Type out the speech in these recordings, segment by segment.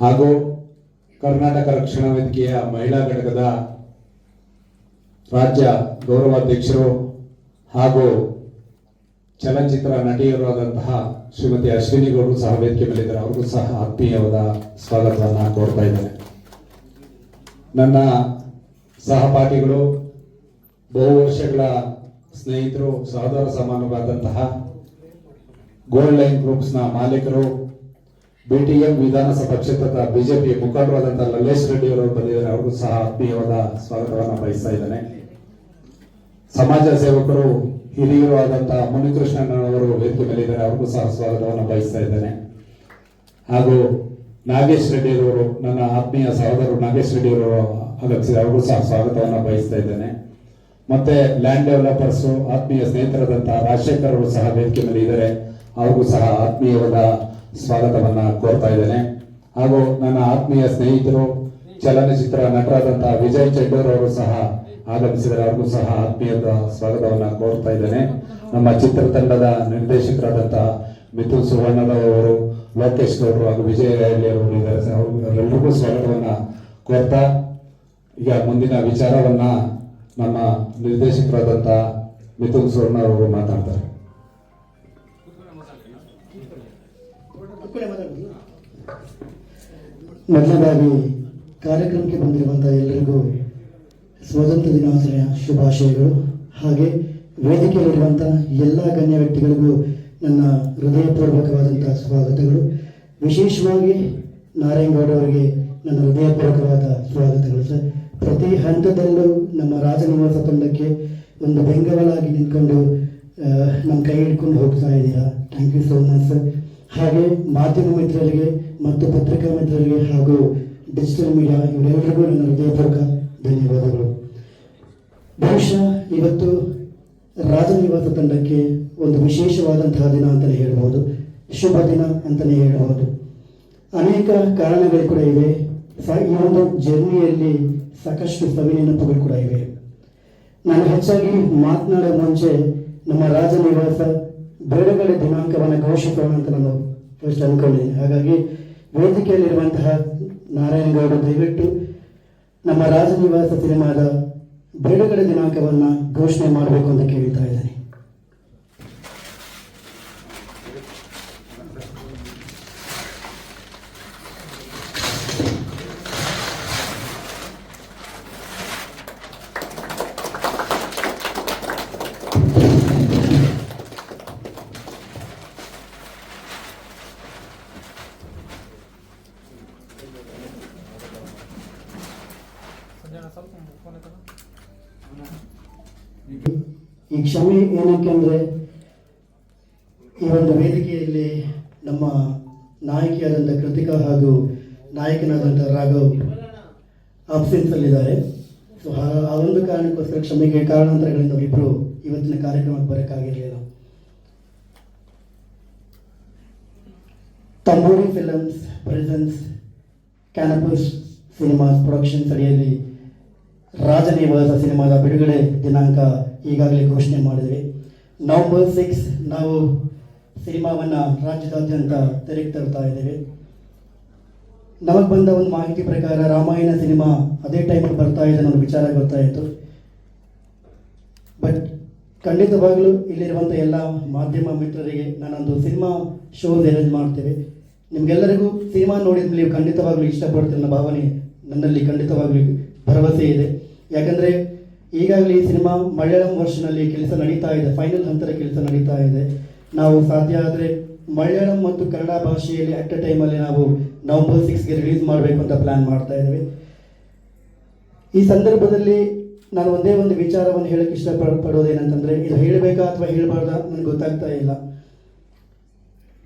ಹಾಗೂ ಕರ್ನಾಟಕ ರಕ್ಷಣಾ ವೇದಿಕೆಯ ಮಹಿಳಾ ಘಟಕದ ರಾಜ್ಯ ಗೌರವಾಧ್ಯಕ್ಷರು ಹಾಗೂ ಚಲನಚಿತ್ರ ನಟಿಯರಾದಂತಹ ಶ್ರೀಮತಿ ಅಶ್ವಿನಿ ಗೌಡರು ಸಹ ವೇದಿಕೆ ಮೇಲಿದ್ದಾರೆ. ಅವ್ರಿಗೂ ಸಹ ಆತ್ಮೀಯವಾದ ಸ್ವಾಗತವನ್ನು ಕೋರ್ತಾ ಇದ್ದೇನೆ. ನನ್ನ ಸಹಪಾಠಿಗಳು, ಬಹು ವರ್ಷಗಳ ಸ್ನೇಹಿತರು, ಸಹೋದರ ಸಮಾನರಾದಂತಹ ಗೋಲ್ಡ್ ಲೈನ್ ಗ್ರೂಪ್ಸ್ನ ಮಾಲೀಕರು, ಬಿಟಿಎಂ ವಿಧಾನಸಭಾ ಕ್ಷೇತ್ರದ ಬಿಜೆಪಿ ಮುಖಂಡರಾದಂತಹ ಲಲ್ಲೇಶ್ ರೆಡ್ಡಿ ಅವರು ಬಂದಿದ್ದಾರೆ. ಅವ್ರಿಗೂ ಸಹ ಆತ್ಮೀಯವಾದ ಸ್ವಾಗತವನ್ನು ಬಯಸ್ತಾ ಇದ್ದೇನೆ. ಸಮಾಜ ಸೇವಕರು, ಹಿರಿಯರು ಆದಂತಹ ಮುನಿಕೃಷ್ಣನವರು ವೇದಿಕೆ ಮೇಲಿದ್ದಾರೆ. ಅವ್ರಿಗೂ ಸಹ ಸ್ವಾಗತವನ್ನು ಬಯಸ್ತಾ ಇದ್ದೇನೆ. ಹಾಗೂ ನಾಗೇಶ್ ರೆಡ್ಡಿ ಅವರು, ನನ್ನ ಆತ್ಮೀಯ ಸಹೋದರರು ನಾಗೇಶ್ ರೆಡ್ಡಿ ಅವರು ಆಗಮಿಸಿದ, ಅವ್ರಿಗೂ ಸಹ ಸ್ವಾಗತವನ್ನು ಬಯಸ್ತಾ ಇದ್ದೇನೆ. ಮತ್ತೆ ಲ್ಯಾಂಡ್ ಡೆವಲಪರ್ಸ್ ಆತ್ಮೀಯ ಸ್ನೇಹಿತರಾದಂತಹ ರಾಜಶೇಖರ್ ಅವರು ಸಹ ವೇದಿಕೆ ಮೇಲೆ ಇದ್ದಾರೆ. ಅವ್ರಿಗೂ ಸಹ ಆತ್ಮೀಯವಾದ ಸ್ವಾಗತವನ್ನ ಕೋರ್ತಾ ಇದ್ದೇನೆ. ಹಾಗೂ ನನ್ನ ಆತ್ಮೀಯ ಸ್ನೇಹಿತರು, ಚಲನಚಿತ್ರ ನಟರಾದಂತಹ ವಿಜಯ್ ಚೆಡ್ಡೂರ್ ಅವರು ಸಹ ಆಗಮಿಸಿದರೆ. ಅವ್ರಿಗೂ ಸಹ ಆತ್ಮೀಯದ ಸ್ವಾಗತವನ್ನ ಕೋರ್ತಾ ಇದ್ದೇನೆ. ನಮ್ಮ ಚಿತ್ರತಂಡದ ನಿರ್ದೇಶಕರಾದಂತಹ ಮಿಥುನ್ ಸುವರ್ಣದವರು, ಲೋಕೇಶ್ ಗೌಡರು ಹಾಗೂ ವಿಜಯ ರಾಯಳ್ಳಿ ಅವರು ಇದ್ದಾರೆ. ಅವರೆಲ್ಲರಿಗೂ ಸ್ವಾಗತವನ್ನ ಕೋರ್ತಾ ಈಗ ಮುಂದಿನ ವಿಚಾರವನ್ನ ನಮ್ಮ ನಿರ್ದೇಶಕರಾದಂತಹ ಮಿಥುನ್ ಸುವರ್ಣ ಅವರು ಮಾತಾಡ್ತಾರೆ. ಮೊದಲನೇದಾಗಿ ಕಾರ್ಯಕ್ರಮಕ್ಕೆ ಬಂದಿರುವಂತಹ ಎಲ್ಲರಿಗೂ ಸ್ವಾತಂತ್ರ್ಯ ದಿನಾಚರಣೆಯ ಶುಭಾಶಯಗಳು. ಹಾಗೆ ವೇದಿಕೆಯಲ್ಲಿರುವಂತಹ ಎಲ್ಲ ಗಣ್ಯ ವ್ಯಕ್ತಿಗಳಿಗೂ ನನ್ನ ಹೃದಯಪೂರ್ವಕವಾದಂತಹ ಸ್ವಾಗತಗಳು. ವಿಶೇಷವಾಗಿ ನಾರಾಯಣಗೌಡ ಅವರಿಗೆ ನನ್ನ ಹೃದಯಪೂರ್ವಕವಾದ ಸ್ವಾಗತಗಳು ಸರ್. ಪ್ರತಿ ಹಂತದಲ್ಲೂ ನಮ್ಮ ರಾಜನಿವಾಸ ತಂಡಕ್ಕೆ ಒಂದು ಬೆಂಗಾವಲಾಗಿ ನಿಂತ್ಕೊಂಡು ನಮ್ಮ ಕೈ ಹಿಡ್ಕೊಂಡು ಹೋಗ್ತಾ ಇದ್ದೀರಾ. Thank you so much sir. ಹಾಗೆ ಮಾಧ್ಯಮ ಮಿತ್ರರಿಗೆ ಮತ್ತು ಪತ್ರಿಕಾ ಮಿತ್ರರಿಗೆ ಹಾಗೂ ಡಿಜಿಟಲ್ ಮೀಡಿಯಾ ಇವರೆಲ್ಲರಿಗೂ ನನ್ನ ಹೃದಯಪೂರ್ವಕ ಧನ್ಯವಾದಗಳು. ಬಹುಶಃ ಇವತ್ತು ರಾಜನಿವಾಸ ತಂಡಕ್ಕೆ ಒಂದು ವಿಶೇಷವಾದಂತಹ ದಿನ ಅಂತಲೇ ಹೇಳ್ಬೋದು, ಶುಭ ದಿನ ಅಂತಲೇ ಹೇಳ್ಬೋದು. ಅನೇಕ ಕಾರಣಗಳು ಕೂಡ ಇವೆ. ಈ ಒಂದು ಜರ್ನಿಯಲ್ಲಿ ಸಾಕಷ್ಟು ಸವಿ ನೆನಪುಗಳು ಕೂಡ ಇವೆ. ನಾನು ಹೆಚ್ಚಾಗಿ ಮಾತನಾಡೋ ಮುಂಚೆ ನಮ್ಮ ರಾಜನಿವಾಸ ಬಿಡುಗಡೆ ದಿನಾಂಕವನ್ನು ಘೋಷಿಸೋಣ ಅಂತ ನಾನು ಫಸ್ಟ್ ಅಂದ್ಕೊಂಡಿದ್ದೀನಿ. ಹಾಗಾಗಿ ವೇದಿಕೆಯಲ್ಲಿರುವಂತಹ ನಾರಾಯಣಗೌಡ ದಯವಿಟ್ಟು ನಮ್ಮ ರಾಜನಿವಾಸ ಸಿನಿಮಾದ ಬಿಡುಗಡೆ ದಿನಾಂಕವನ್ನು ಘೋಷಣೆ ಮಾಡಬೇಕು ಅಂತ ಕೇಳ್ತಾ ಇದ್ದೇನೆ. ಈ ಕ್ಷಮೆ ಏನಕ್ಕೆ ಅಂದರೆ, ಈ ಒಂದು ವೇದಿಕೆಯಲ್ಲಿ ನಮ್ಮ ನಾಯಕಿಯಾದಂಥ ಕೃತಿಕಾ ಹಾಗೂ ನಾಯಕನಾದಂಥ ರಾಘವ್ ಆಬ್ಸೆನ್ಸ್ ಅಲ್ಲಿದ್ದಾರೆ. ಸೊ ಆ ಒಂದು ಕಾರಣಕ್ಕೋಸ್ಕರ ಕ್ಷಮೆಗೆ ಕಾರಣಾಂತರಗಳಿಂದ ಅವರಿಬ್ಬರು ಇವತ್ತಿನ ಕಾರ್ಯಕ್ರಮಕ್ಕೆ ಬರೋಕ್ಕಾಗಿರಲಿಲ್ಲ. ತಂಬೂರಿ ಫಿಲಮ್ಸ್ ಪ್ರೆಸೆನ್ಸ್ ಕ್ಯಾನಪಸ್ ಸಿನಿಮಾಸ್ ಪ್ರೊಡಕ್ಷನ್ಸ್ ಅಡಿಯಲ್ಲಿ ರಾಜನಿವಾಸ ಸಿನಿಮಾದ ಬಿಡುಗಡೆ ದಿನಾಂಕ ಈಗಾಗಲೇ ಘೋಷಣೆ ಮಾಡಿದ್ವಿ. ನವೆಂಬರ್ 6 ನಾವು ಸಿನಿಮಾವನ್ನು ರಾಜ್ಯದಾದ್ಯಂತ ತೆರೆಗೆ ತರ್ತಾ ಇದ್ದೇವೆ. ನಮಗೆ ಬಂದ ಒಂದು ಮಾಹಿತಿ ಪ್ರಕಾರ ರಾಮಾಯಣ ಸಿನಿಮಾ ಅದೇ ಟೈಮಲ್ಲಿ ಬರ್ತಾ ಇದೆ ಅನ್ನೋ ವಿಚಾರ ಗೊತ್ತಾಯಿತು. ಬಟ್ ಖಂಡಿತವಾಗಲೂ ಇಲ್ಲಿರುವಂಥ ಎಲ್ಲ ಮಾಧ್ಯಮ ಮಿತ್ರರಿಗೆ ನಾನೊಂದು ಸಿನಿಮಾ ಶೋಸ್ ಅರೇಂಜ್ ಮಾಡ್ತೇವೆ. ನಿಮಗೆಲ್ಲರಿಗೂ ಸಿನಿಮಾ ನೋಡಿದ ನೀವು ಖಂಡಿತವಾಗ್ಲೂ ಇಷ್ಟಪಡ್ತೀರ ಅನ್ನೋ ಭಾವನೆ ನನ್ನಲ್ಲಿ ಖಂಡಿತವಾಗ್ಲೂ ಭರವಸೆ ಇದೆ. ಯಾಕಂದರೆ ಈಗಾಗಲೇ ಈ ಸಿನಿಮಾ ಮಲಯಾಳಂ ವರ್ಷನಲ್ಲಿ ಕೆಲಸ ನಡೀತಾ ಇದೆ, ಫೈನಲ್ ಹಂತದ ಕೆಲಸ ನಡೀತಾ ಇದೆ. ನಾವು ಸಾಧ್ಯ ಆದರೆ ಮಲಯಾಳಂ ಮತ್ತು ಕನ್ನಡ ಭಾಷೆಯಲ್ಲಿ ಅಟ್ ಅ ಟೈಮಲ್ಲಿ ನಾವು ನವೆಂಬರ್ 6ಗೆ ರಿಲೀಸ್ ಮಾಡಬೇಕು ಅಂತ ಪ್ಲ್ಯಾನ್ ಮಾಡ್ತಾ ಇದ್ದೇವೆ. ಈ ಸಂದರ್ಭದಲ್ಲಿ ನಾನು ಒಂದೇ ಒಂದು ವಿಚಾರವನ್ನು ಹೇಳಕ್ಕೆ ಇಷ್ಟಪಡೋದೇನಂತಂದರೆ, ಇದು ಹೇಳಬೇಕಾ ಅಥವಾ ಹೇಳಬಾರ್ದಾ ನನಗೆ ಗೊತ್ತಾಗ್ತಾ ಇಲ್ಲ.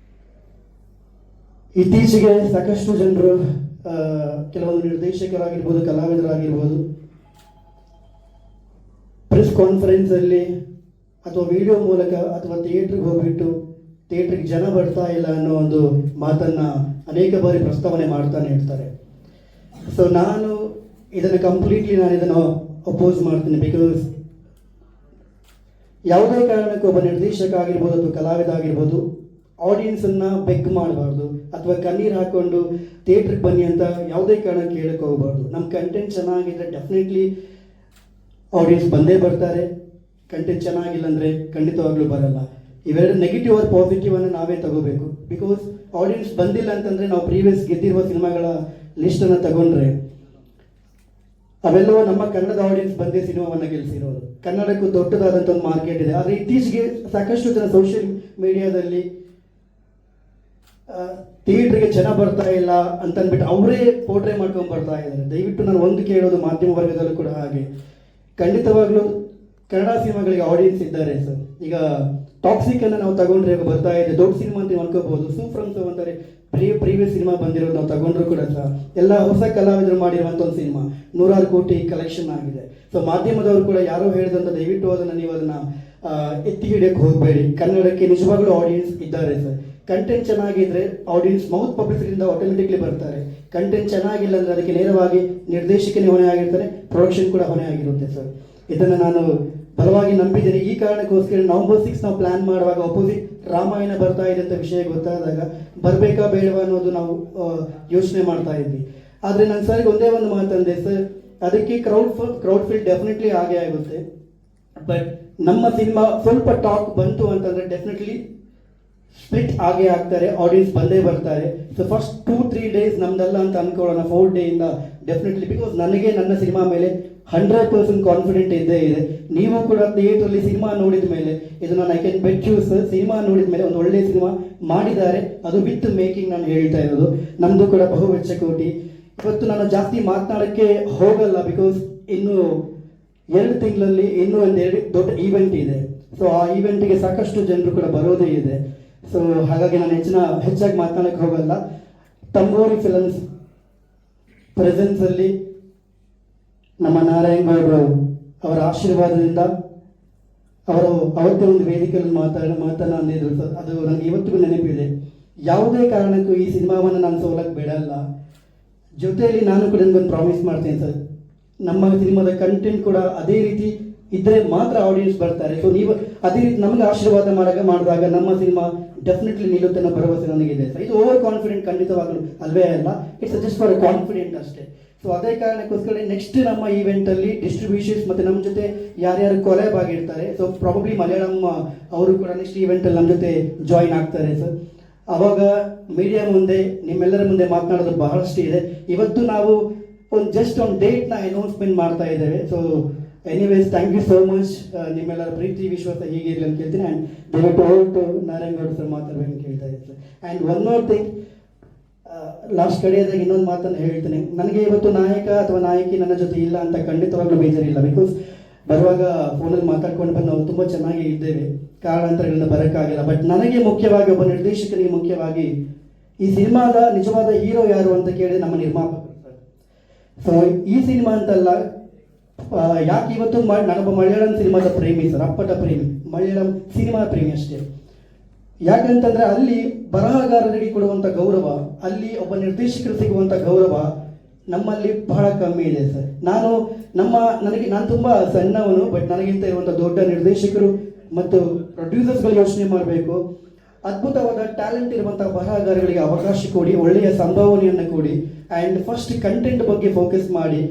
ಇತ್ತೀಚೆಗೆ ಸಾಕಷ್ಟು ಜನರು ಕೆಲವೊಂದು ನಿರ್ದೇಶಕರಾಗಿರ್ಬೋದು, ಕಲಾವಿದರಾಗಿರ್ಬೋದು, ಪ್ರೆಸ್ ಕಾನ್ಫರೆನ್ಸಲ್ಲಿ ಅಥವಾ ವಿಡಿಯೋ ಮೂಲಕ ಅಥವಾ ಥಿಯೇಟ್ರಿಗೆ ಹೋಗ್ಬಿಟ್ಟು ಥಿಯೇಟ್ರಿಗೆ ಜನ ಬರ್ತಾ ಇಲ್ಲ ಅನ್ನೋ ಒಂದು ಮಾತನ್ನು ಅನೇಕ ಬಾರಿ ಪ್ರಸ್ತಾವನೆ ಮಾಡ್ತಾನೆ ಇರ್ತಾರೆ. ಸೊ ನಾನು ಇದನ್ನು ಅಪೋಸ್ ಮಾಡ್ತೀನಿ. ಬಿಕಾಸ್ ಯಾವುದೇ ಕಾರಣಕ್ಕೂ ಒಬ್ಬ ನಿರ್ದೇಶಕ ಆಗಿರ್ಬೋದು ಅಥವಾ ಕಲಾವಿದ ಆಗಿರ್ಬೋದು ಆಡಿಯನ್ಸನ್ನು ಬೆಗ್ ಮಾಡಬಾರ್ದು, ಅಥವಾ ಕಣ್ಣೀರು ಹಾಕೊಂಡು ಥಿಯೇಟ್ರಿಗೆ ಬನ್ನಿ ಅಂತ ಯಾವುದೇ ಕಾರಣಕ್ಕೆ ಕೇಳಕ್ಕೆ ಹೋಗ್ಬಾರ್ದು. ನಮ್ಮ ಕಂಟೆಂಟ್ ಚೆನ್ನಾಗಿದ್ರೆ ಡೆಫಿನೆಟ್ಲಿ ಆಡಿಯನ್ಸ್ ಬಂದೇ ಬರ್ತಾರೆ. ಕಂಟೆಂಟ್ ಚೆನ್ನಾಗಿಲ್ಲ ಅಂದರೆ ಖಂಡಿತವಾಗ್ಲೂ ಬರಲ್ಲ. ಇವೆರಡು ನೆಗೆಟಿವ್ ಆರ್ ಪಾಸಿಟಿವ್ ಅನ್ನು ನಾವೇ ತಗೋಬೇಕು. ಬಿಕಾಸ್ ಆಡಿಯನ್ಸ್ ಬಂದಿಲ್ಲ ಅಂತಂದರೆ ನಾವು ಪ್ರೀವಿಯಸ್ ಗೆದ್ದಿರುವ ಸಿನಿಮಾಗಳ ಲಿಸ್ಟನ್ನು ತಗೊಂಡ್ರೆ ಅವೆಲ್ಲವೂ ನಮ್ಮ ಕನ್ನಡದ ಆಡಿಯನ್ಸ್ ಬಂದೇ ಸಿನಿಮಾವನ್ನು ಗೆಲ್ಲಿಸಿರೋದು. ಕನ್ನಡಕ್ಕೂ ದೊಡ್ಡದಾದಂಥ ಒಂದು ಮಾರ್ಕೆಟ್ ಇದೆ. ಆದರೆ ಇತ್ತೀಚೆಗೆ ಸಾಕಷ್ಟು ಜನ ಸೋಷಿಯಲ್ ಮೀಡಿಯಾದಲ್ಲಿ ಥಿಯೇಟ್ರಿಗೆ ಜನ ಬರ್ತಾ ಇಲ್ಲ ಅಂತಂದ್ಬಿಟ್ಟು ಅವರೇ ಪೋರ್ಟ್ರೇ ಮಾಡ್ಕೊಂಡು ಬರ್ತಾ ಇದ್ದಾರೆ. ದಯವಿಟ್ಟು ನಾನು ಒಂದು ಕೇಳೋದು ಮಾಧ್ಯಮ ವರ್ಗದಲ್ಲೂ ಕೂಡ ಹಾಗೆ, ಖಂಡಿತವಾಗ್ಲೂ ಕನ್ನಡ ಸಿನಿಮಾಗಳಿಗೆ ಆಡಿಯನ್ಸ್ ಇದ್ದಾರೆ ಸರ್. ಈಗ ಟಾಕ್ಸಿಕ್ ಅನ್ನು ನಾವು ತಗೊಂಡ್ರೆ ಬರ್ತಾ ಇದೆ, ದೊಡ್ಡ ಸಿನಿಮಾ ಅಂತ ಅನ್ಕೋಬಹುದು. ಸೂಫ್ರಮ್ ಸೋ ಅಂತಾರೆ ಪ್ರೀವಿಯಸ್ ಸಿನಿಮಾ ಬಂದಿರೋದು ನಾವು ತಗೊಂಡ್ರು ಕೂಡ ಸಹ ಎಲ್ಲ ಹೊಸ ಕಲಾವಿದರು ಮಾಡಿರುವಂಥ ಒಂದು ಸಿನಿಮಾ 100 ಕೋಟಿ ಕಲೆಕ್ಷನ್ ಆಗಿದೆ. ಸೊ ಮಾಧ್ಯಮದವರು ಕೂಡ ಯಾರೋ ಹೇಳಿದಂಥ ದಯವಿಟ್ಟು ಅದನ್ನು ನೀವು ಅದನ್ನು ಎತ್ತಿ ಹಿಡಿಯಕ್ಕೆ ಹೋಗಬೇಡಿ. ಕನ್ನಡಕ್ಕೆ ನಿಜವಾಗ್ಲೂ ಆಡಿಯನ್ಸ್ ಇದ್ದಾರೆ ಸರ್. ಕಂಟೆಂಟ್ ಚೆನ್ನಾಗಿದ್ರೆ ಆಡಿಯನ್ಸ್ ಮೌತ್ ಪಬ್ಲಿಸಿಟಿಯಿಂದ ಆಟೋಮೆಟಿಕ್ಲಿ ಬರ್ತಾರೆ. ಕಂಟೆಂಟ್ ಚೆನ್ನಾಗಿಲ್ಲ ಅಂದರೆ ಅದಕ್ಕೆ ನೇರವಾಗಿ ನಿರ್ದೇಶಕನೇ ಹೊಣೆ ಆಗಿರ್ತಾರೆ, ಪ್ರೊಡಕ್ಷನ್ ಕೂಡ ಹೊಣೆ ಆಗಿರುತ್ತೆ ಸರ್. ಇದನ್ನು ನಾನು ಬಲವಾಗಿ ನಂಬಿದ್ದೇನೆ. ಈ ಕಾರಣಕ್ಕೋಸ್ಕರ November 6 ನಾವು ಪ್ಲಾನ್ ಮಾಡುವಾಗ ಅಪೋಸಿಟ್ ರಾಮಾಯಣ ಬರ್ತಾ ಇದೆ ಅಂತ ವಿಷಯ ಗೊತ್ತಾದಾಗ ಬರಬೇಕಾ ಬೇಡವಾ ಅನ್ನೋದು ನಾವು ಯೋಚನೆ ಮಾಡ್ತಾ ಇದ್ವಿ. ಆದರೆ ನನ್ನ ಸರ್ಗೆ ಒಂದೇ ಒಂದು ಮಾತಂದೆ ಸರ್, ಅದಕ್ಕೆ ಕ್ರೌಡ್ ಫೀಲ್ ಡೆಫಿನೆಟ್ಲಿ ಆಗೇ ಆಗುತ್ತೆ. ಬಟ್ ನಮ್ಮ ಸಿನಿಮಾ ಸ್ವಲ್ಪ ಟಾಕ್ ಬಂತು ಅಂತಂದರೆ ಡೆಫಿನೆಟ್ಲಿ ಸ್ಪ್ಲಿಟ್ ಆಗೇ ಆಗ್ತಾರೆ, ಆಡಿಯನ್ಸ್ ಬಂದೇ ಬರ್ತಾರೆ. ಸೊ ಫಸ್ಟ್ 2-3 ಡೇಸ್ ನಮ್ದಲ್ಲ ಅಂತ ಅನ್ಕೊಳ್ಳೋಣ, 4 ಡೇಯಿಂದ ಡೆಫಿನೆಟ್ಲಿ. ಬಿಕಾಸ್ ನನಗೆ ನನ್ನ ಸಿನಿಮಾ ಮೇಲೆ 100% ಕಾನ್ಫಿಡೆಂಟ್ ಇದ್ದೇ ಇದೆ. ನೀವು ಕೂಡ ಥಿಯೇಟ್ರಲ್ಲಿ ಸಿನಿಮಾ ನೋಡಿದ ಮೇಲೆ ಇದನ್ನು I can bet you sir, cinema ನೋಡಿದ ಮೇಲೆ ಒಂದು ಒಳ್ಳೆಯ ಸಿನಿಮಾ ಮಾಡಿದ್ದಾರೆ, ಅದು ವಿತ್ ಮೇಕಿಂಗ್ ನಾನು ಹೇಳ್ತಾ ಇರೋದು. ನಮ್ಮದು ಕೂಡ ಬಹುವೆಚ್ಚ ಕೋಟಿ. ಇವತ್ತು ನಾನು ಜಾಸ್ತಿ ಮಾತನಾಡೋಕ್ಕೆ ಹೋಗಲ್ಲ, ಬಿಕಾಸ್ ಇನ್ನು 2 ತಿಂಗಳಲ್ಲಿ ಇನ್ನೂ 2 ದೊಡ್ಡ ಈವೆಂಟ್ ಇದೆ. ಸೊ ಆ ಈವೆಂಟಿಗೆ ಸಾಕಷ್ಟು ಜನರು ಕೂಡ ಬರೋದೇ ಇದೆ. ಸೊ ಹಾಗಾಗಿ ನಾನು ಹೆಚ್ಚಾಗಿ ಮಾತನಾಡಕ್ಕೆ ಹೋಗಲ್ಲ. ತಂಬೂರಿ ಫಿಲಮ್ಸ್ ಪ್ರೆಸೆನ್ಸಲ್ಲಿ ನಮ್ಮ ನಾರಾಯಣ್ ಗೌಡರು ಅವರ ಆಶೀರ್ವಾದದಿಂದ ಅವರು ಅವತ್ತೇ ಒಂದು ವೇದಿಕೆಯಲ್ಲಿ ಮಾತನಾಡಿದ್ರು ಸರ್. ಅದು ನನಗೆ ಇವತ್ತಿಗೂ ನೆನಪಿದೆ. ಯಾವುದೇ ಕಾರಣಕ್ಕೂ ಈ ಸಿನಿಮಾವನ್ನು ನಾನು ಸೋಲಕ್ಕೆ ಬಿಡಲ್ಲ. ಜೊತೆಯಲ್ಲಿ ನಾನು ಕೂಡ ನನಗೊಂದು ಪ್ರಾಮಿಸ್ ಮಾಡ್ತೀನಿ ಸರ್, ನಮ್ಮ ಸಿನಿಮಾದ ಕಂಟೆಂಟ್ ಕೂಡ ಅದೇ ರೀತಿ ಇದ್ದರೆ ಮಾತ್ರ ಆಡಿಯನ್ಸ್ ಬರ್ತಾರೆ. ಸೊ ನೀವು ಅದೇ ರೀತಿ ನಮಗೆ ಆಶೀರ್ವಾದ ಮಾಡಿದಾಗ ನಮ್ಮ ಸಿನಿಮಾ ಡೆಫಿನೆಟ್ಲಿ ನಿಲ್ಲುತ್ತೆ ಅನ್ನೋ ಭರವಸೆ ನನಗಿದೆ ಸರ್. ಇದು ಓವರ್ ಕಾನ್ಫಿಡೆಂಟ್ ಖಂಡಿತವಾಗಲೂ ಅಲ್ವೇ ಅಲ್ಲ, ಇಟ್ಸ್ ಜಸ್ಟ್ ಫಾರ್ ಕಾನ್ಫಿಡೆಂಟ್ ಅಷ್ಟೇ. ಸೊ ಅದೇ ಕಾರಣಕ್ಕೋಸ್ಕರ ನೆಕ್ಸ್ಟ್ ನಮ್ಮ ಈವೆಂಟಲ್ಲಿ ಡಿಸ್ಟ್ರಿಬ್ಯೂಷನ್ಸ್ ಮತ್ತು ನಮ್ಮ ಜೊತೆ ಯಾರ್ಯಾರು ಕೊಲ್ಯಾಬ್ ಆಗಿರ್ತಾರೆ, ಸೊ ಪ್ರಾಬಬ್ಲಿ ಮಲಯಾಳಂ ಅವರು ಕೂಡ ನೆಕ್ಸ್ಟ್ ಈವೆಂಟಲ್ಲಿ ನಮ್ಮ ಜೊತೆ ಜಾಯಿನ್ ಆಗ್ತಾರೆ ಸರ್. ಆವಾಗ ಮೀಡಿಯಾ ಮುಂದೆ ನಿಮ್ಮೆಲ್ಲರ ಮುಂದೆ ಮಾತನಾಡೋದು ಬಹಳಷ್ಟು ಇದೆ. ಇವತ್ತು ನಾವು ಒಂದು ಡೇಟ್ನ ಅನೌನ್ಸ್ಮೆಂಟ್ ಮಾಡ್ತಾ ಇದ್ದೇವೆ. So anyways thank you so much. ನಿಮ್ಮೆಲ್ಲರ ಪ್ರೀತಿ ವಿಶ್ವಾಸ ಹೀಗೆ ಇರಲಿ ಅಂತ ಕೇಳ್ತೀನಿ. ಆ್ಯಂಡ್ ದಯವಿಟ್ಟು ಹೊರಟು ನಾರಾಯಣ್ ಗೌಡ ಸರ್ ಮಾತಾಡ್ಬೇಕಂತ ಕೇಳ್ತಾ ಇದ್ದೀನಿ sir. And one more thing, last ಕಡೆಯದಾಗ ಇನ್ನೊಂದು ಮಾತನ್ನು ಹೇಳ್ತೇನೆ. ನನಗೆ ಇವತ್ತು ನಾಯಕ ಅಥವಾ ನಾಯಕಿ ನನ್ನ ಜೊತೆ ಇಲ್ಲ ಅಂತ ಖಂಡಿತವಾಗ್ಲೂ ಬೇಜಾರಿಲ್ಲ. ಬಿಕಾಸ್ ಬರುವಾಗ ಫೋನಲ್ಲಿ ಮಾತಾಡ್ಕೊಂಡು ಬಂದು ನಾವು ತುಂಬ ಚೆನ್ನಾಗಿ ಇದ್ದೇವೆ, ಕಾರಣಾಂತರಗಳಿಂದ ಬರೋಕ್ಕಾಗಿಲ್ಲ. ಬಟ್ ನನಗೆ ಮುಖ್ಯವಾಗಿ, ಒಬ್ಬ ನಿರ್ದೇಶಕನಿಗೆ ಮುಖ್ಯವಾಗಿ ಈ ಸಿನಿಮಾದ ನಿಜವಾದ ಹೀರೋ ಯಾರು ಅಂತ ಕೇಳಿದ್ರೆ ನಮ್ಮ ನಿರ್ಮಾಪಕರು ಸರ್. ಸೊ ಈ ಸಿನಿಮಾ ಅಂತಲ್ಲ, ಯಾಕೆ ಇವತ್ತು ನಾನೊಬ್ಬ ಮಲಯಾಳಂ ಸಿನಿಮಾದ ಪ್ರೇಮಿ ಸರ್, ಅಪ್ಪಟ ಪ್ರೇಮಿ, ಮಲಯಾಳಂ ಸಿನಿಮಾ ಪ್ರೇಮಿ ಅಷ್ಟೇ. ಯಾಕಂತಂದ್ರೆ ಅಲ್ಲಿ ಬರಹಗಾರರಿಗೆ ಕೊಡುವಂಥ ಗೌರವ, ಅಲ್ಲಿ ಒಬ್ಬ ನಿರ್ದೇಶಕರು ಸಿಗುವಂಥ ಗೌರವ ನಮ್ಮಲ್ಲಿ ಬಹಳ ಕಮ್ಮಿ ಇದೆ ಸರ್. ನಾನು ತುಂಬ ಸಣ್ಣವನು, ಬಟ್ ನನಗಿಂತ ಇರುವಂಥ ದೊಡ್ಡ ನಿರ್ದೇಶಕರು ಮತ್ತು ಪ್ರೊಡ್ಯೂಸರ್ಸ್ಗಳು ಯೋಚನೆ ಮಾಡಬೇಕು. ಅದ್ಭುತವಾದ ಟ್ಯಾಲೆಂಟ್ ಇರುವಂಥ ಬರಹಗಾರಗಳಿಗೆ ಅವಕಾಶ ಕೊಡಿ, ಒಳ್ಳೆಯ ಸಂಭಾವನೆಯನ್ನು ಕೊಡಿ. ಆ್ಯಂಡ್ ಫಸ್ಟ್ ಕಂಟೆಂಟ್ ಬಗ್ಗೆ ಫೋಕಸ್ ಮಾಡಿ,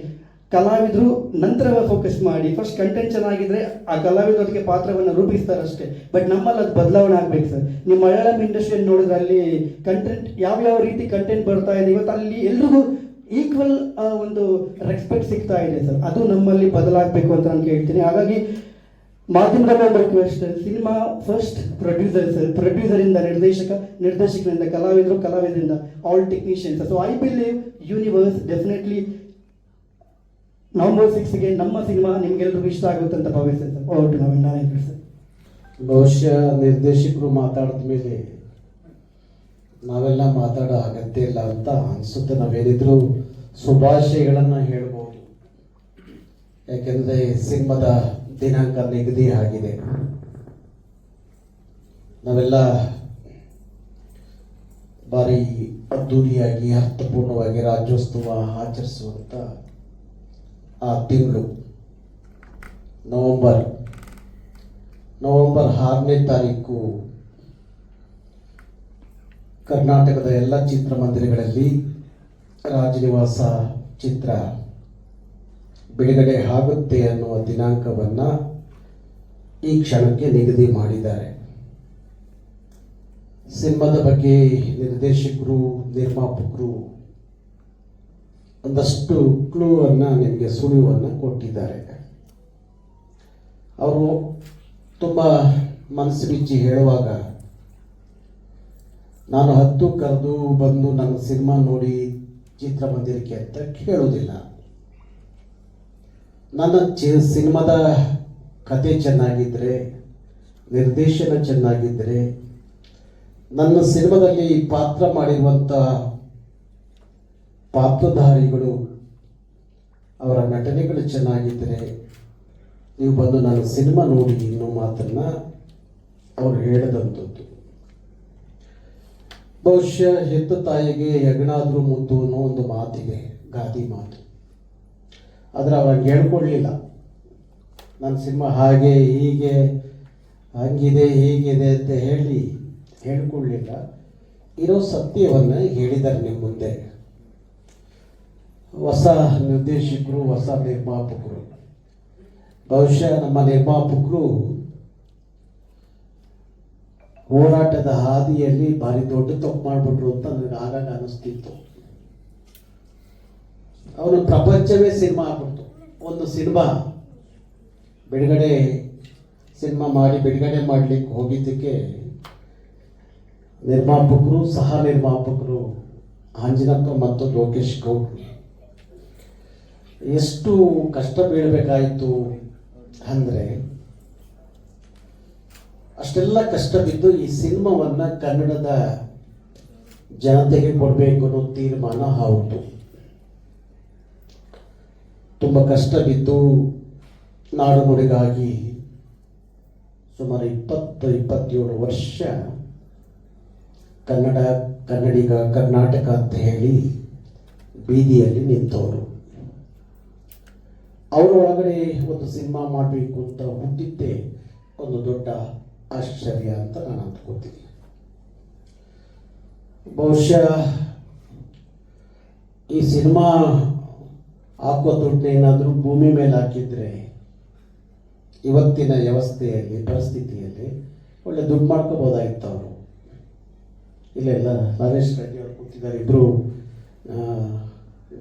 ಕಲಾವಿದರು ನಂತರ ಫೋಕಸ್ ಮಾಡಿ. ಫಸ್ಟ್ ಕಂಟೆಂಟ್ ಚೆನ್ನಾಗಿದ್ರೆ ಆ ಕಲಾವಿದರು ಅದಕ್ಕೆ ಪಾತ್ರವನ್ನು ರೂಪಿಸ್ತಾರಷ್ಟೇ. ಬಟ್ ನಮ್ಮಲ್ಲಿ ಅದು ಬದಲಾವಣೆ ಆಗ್ಬೇಕು ಸರ್. ನೀವು ಮಲಯಾಳಂ ಇಂಡಸ್ಟ್ರಿಯನ್ನು ನೋಡಿದ್ರೆ ಅಲ್ಲಿ ಕಂಟೆಂಟ್ ಯಾವ್ಯಾವ ರೀತಿ ಕಂಟೆಂಟ್ ಬರ್ತಾ ಇದೆ, ಇವತ್ತು ಅಲ್ಲಿ ಎಲ್ರಿಗೂ ಈಕ್ವಲ್ ಒಂದು ರೆಸ್ಪೆಕ್ಟ್ ಸಿಗ್ತಾ ಇದೆ ಸರ್. ಅದು ನಮ್ಮಲ್ಲಿ ಬದಲಾಗಬೇಕು ಅಂತ ನಾನು ಕೇಳ್ತೀನಿ. ಹಾಗಾಗಿ ಮಾಧ್ಯಮದಲ್ಲಿ ಒಂದು request, cinema first producer sir, ಪ್ರೊಡ್ಯೂಸರಿಂದ ನಿರ್ದೇಶಕರಿಂದ ಕಲಾವಿದರು, ಕಲಾವಿದರಿಂದ all technicians. So I believe universe definitely November 6ಗೆ ನಮ್ಮ ಸಿನಿಮಾ ನಿಮ್ಗೆಲ್ರಿಗೂ ಇಷ್ಟ ಆಗುತ್ತೆ ಅಂತ ಭಾವಿಸ್ತೇನೆ sir. Over to Narayan sir. ಬಹುಶಃ ನಿರ್ದೇಶಕರು ಮಾತಾಡಿದ ಮೇಲೆ ನಾವೆಲ್ಲ ಮಾತಾಡೋ ಅಗತ್ಯ ಇಲ್ಲ ಅಂತ ಅನಿಸುತ್ತೆ. ನಾವೇನಿದ್ರು ಶುಭಾಶಯಗಳನ್ನು ಹೇಳ್ಬೋದು, ಯಾಕೆಂದರೆ ಸಿನಿಮಾದ ದಿನಾಂಕ ನಿಗದಿ ಆಗಿದೆ. ನಾವೆಲ್ಲ ಭಾರಿ ಅದ್ದೂರಿಯಾಗಿ ಅರ್ಥಪೂರ್ಣವಾಗಿ ರಾಜ್ಯೋತ್ಸವ ಆಚರಿಸುವಂಥ ಆ ತಿಂಗಳು ನವೆಂಬರ್ 6ನೇ ತಾರೀಕು ಕರ್ನಾಟಕದ ಎಲ್ಲ ಚಿತ್ರಮಂದಿರಗಳಲ್ಲಿ ರಾಜನಿವಾಸ ಚಿತ್ರ ಬಿಡುಗಡೆ ಆಗುತ್ತೆ ಅನ್ನುವ ದಿನಾಂಕವನ್ನು ಈ ಕ್ಷಣಕ್ಕೆ ನಿಗದಿ ಮಾಡಿದ್ದಾರೆ. ಸಿನಿಮಾದ ಬಗ್ಗೆ ನಿರ್ದೇಶಕರು, ನಿರ್ಮಾಪಕರು ಒಂದಷ್ಟು ಕ್ಲೂವನ್ನು ನಿಮಗೆ ಸುಳಿವನ್ನು ಕೊಟ್ಟಿದ್ದಾರೆ. ಅವರು ತುಂಬ ಮನಸ್ಸು ಬಿಚ್ಚಿ ಹೇಳುವಾಗ ನಾನು 10 ಕರೆದು ಬಂದು ನನ್ನ ಸಿನಿಮಾ ನೋಡಿ ಚಿತ್ರಮಂದಿರಕ್ಕೆ ಅಂತ ಕೇಳೋದಿಲ್ಲ. ನನ್ನ ಸಿನಿಮಾದ ಕತೆ ಚೆನ್ನಾಗಿದ್ದರೆ, ನಿರ್ದೇಶನ ಚೆನ್ನಾಗಿದ್ದರೆ, ನನ್ನ ಸಿನಿಮಾದಲ್ಲಿ ಪಾತ್ರ ಮಾಡಿರುವಂಥ ಪಾತ್ರಧಾರಿಗಳು ಅವರ ನಟನೆಗಳು ಚೆನ್ನಾಗಿದ್ದರೆ ನೀವು ಬಂದು ನನ್ನ ಸಿನಿಮಾ ನೋಡಿ ಅನ್ನೋ ಮಾತನ್ನು ಅವರು ಹೇಳದಂಥದ್ದು. ಬಹುಶಃ ಹೆತ್ತ ತಾಯಿಗೆ ಹೆಗಣಾದ್ರೂ ಮುದ್ದು ಅನ್ನೋ ಒಂದು ಮಾತಿಗೆ, ಗಾದಿ ಮಾತು. ಆದರೆ ಅವ್ರು ಹೇಳ್ಕೊಳ್ಳಿಲ್ಲ, ನನ್ನ ಸಿನಿಮಾ ಹಾಗೆ ಹೀಗೆ ಹಂಗಿದೆ ಹೀಗಿದೆ ಅಂತ ಹೇಳ್ಕೊಳ್ಳಿಲ್ಲ. ಇರೋ ಸತ್ಯವನ್ನು ಹೇಳಿದ್ದಾರೆ ನಿಮ್ಮ ಮುಂದೆ. ಹೊಸ ನಿರ್ದೇಶಕರು, ಹೊಸ ನಿರ್ಮಾಪಕರು. ಬಹುಶಃ ನಮ್ಮ ನಿರ್ಮಾಪಕರು ಹೋರಾಟದ ಹಾದಿಯಲ್ಲಿ ಭಾರಿ ದೊಡ್ಡ ತಪ್ಪು ಮಾಡಿಬಿಟ್ರು ಅಂತ ನನಗೆ ಆಗಾಗ ಅನಿಸ್ತಿತ್ತು. ಅವನು ಪ್ರಪಂಚವೇ ಸಿನಿಮಾ ಆಗ್ಬಿಡ್ತು. ಒಂದು ಸಿನಿಮಾ ಬಿಡುಗಡೆ ಮಾಡಲಿಕ್ಕೆ ಹೋಗಿದ್ದಕ್ಕೆ ನಿರ್ಮಾಪಕರು, ಸಹ ನಿರ್ಮಾಪಕರು ಆಂಜನಪ್ಪ ಮತ್ತು ಲೋಕೇಶ್ ಗೌಡ್ರು ಎಷ್ಟು ಕಷ್ಟ ಬೀಳಬೇಕಾಯಿತು ಅಂದರೆ, ಅಷ್ಟೆಲ್ಲ ಕಷ್ಟ ಬಿದ್ದು ಈ ಸಿನಿಮಾವನ್ನು ಕನ್ನಡದ ಜನತೆಗೆ ಕೊಡಬೇಕು ಅನ್ನೋ ತೀರ್ಮಾನ ಆಯಿತು. ತುಂಬ ಕಷ್ಟ ಬಿದ್ದು ನಾಡು ನುಡಿಗಾಗಿ ಸುಮಾರು 20-27 ವರ್ಷ ಕನ್ನಡಿಗ, ಕರ್ನಾಟಕ ಅಂತ ಹೇಳಿ ಬೀದಿಯಲ್ಲಿ ನಿಂತವರು. ಅವರ ಒಳಗಡೆ ಒಂದು ಸಿನಿಮಾ ಮಾಡಬೇಕು ಅಂತ ಹುಟ್ಟಿದ್ದೇ ಒಂದು ದೊಡ್ಡ ಆಶ್ಚರ್ಯ ಅಂತ ನಾನು ಅಂದ್ಕೋತೀನಿ. ಬಹುಶಃ ಈ ಸಿನಿಮಾ ಹಾಕೋ ದುಡ್ಡೇನಾದರೂ ಭೂಮಿ ಮೇಲೆ ಹಾಕಿದ್ರೆ ಇವತ್ತಿನ ವ್ಯವಸ್ಥೆಯಲ್ಲಿ, ಪರಿಸ್ಥಿತಿಯಲ್ಲಿ ಒಳ್ಳೆ ದುಡ್ಡು ಮಾಡ್ಕೋಬೋದಾಗಿತ್ತು ಅವರು. ಇಲ್ಲೆಲ್ಲ ನರೇಶ್ ರೆಡ್ಡಿ ಅವರು ಕೂತಿದ್ದಾರೆ, ಇಬ್ಬರು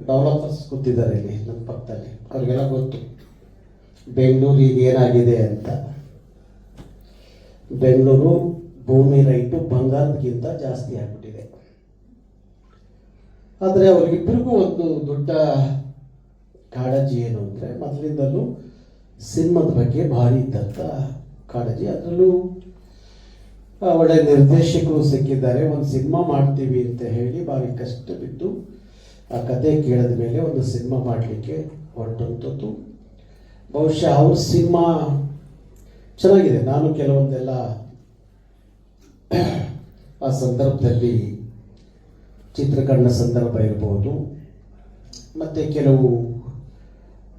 ಡೆವಲಪರ್ಸ್ ಕೂತಿದ್ದಾರೆ ಇಲ್ಲಿ ನಮ್ಮ ಪಕ್ಕದಲ್ಲಿ. ಅವ್ರಿಗೆಲ್ಲ ಗೊತ್ತು ಬೆಂಗಳೂರು ಈಗ ಏನಾಗಿದೆ ಅಂತ. ಬೆಂಗಳೂರು ಭೂಮಿ ರೈಟು ಬಂಗಾರದಕ್ಕಿಂತ ಜಾಸ್ತಿ ಆಗಿಬಿಟ್ಟಿದೆ. ಆದರೆ ಅವರಿಗಿಬ್ಬರಿಗೂ ಒಂದು ದೊಡ್ಡ ಕಾಳಜಿ ಏನು ಅಂದರೆ, ಮೊದಲಿಂದಲೂ ಸಿನಿಮಾದ ಬಗ್ಗೆ ಭಾರಿ ಇದ್ದಂಥ ಕಾಳಜಿ. ಅದರಲ್ಲೂ ಒಳ್ಳೆ ನಿರ್ದೇಶಕರು ಸಿಕ್ಕಿದ್ದಾರೆ. ಒಂದು ಸಿನಿಮಾ ಮಾಡ್ತೀವಿ ಅಂತ ಹೇಳಿ ಭಾರಿ ಕಷ್ಟ ಬಿದ್ದು ಆ ಕತೆ ಕೇಳಿದ ಮೇಲೆ ಒಂದು ಸಿನಿಮಾ ಮಾಡಲಿಕ್ಕೆ ಹೊರಟಂಥದ್ದು. ಬಹುಶಃ ಅವ್ರ ಸಿನಿಮಾ ಚೆನ್ನಾಗಿದೆ. ನಾನು ಕೆಲವೊಂದೆಲ್ಲ ಆ ಸಂದರ್ಭದಲ್ಲಿ ಚಿತ್ರೀಕರಣ ಸಂದರ್ಭ ಇರ್ಬೋದು, ಮತ್ತು ಕೆಲವು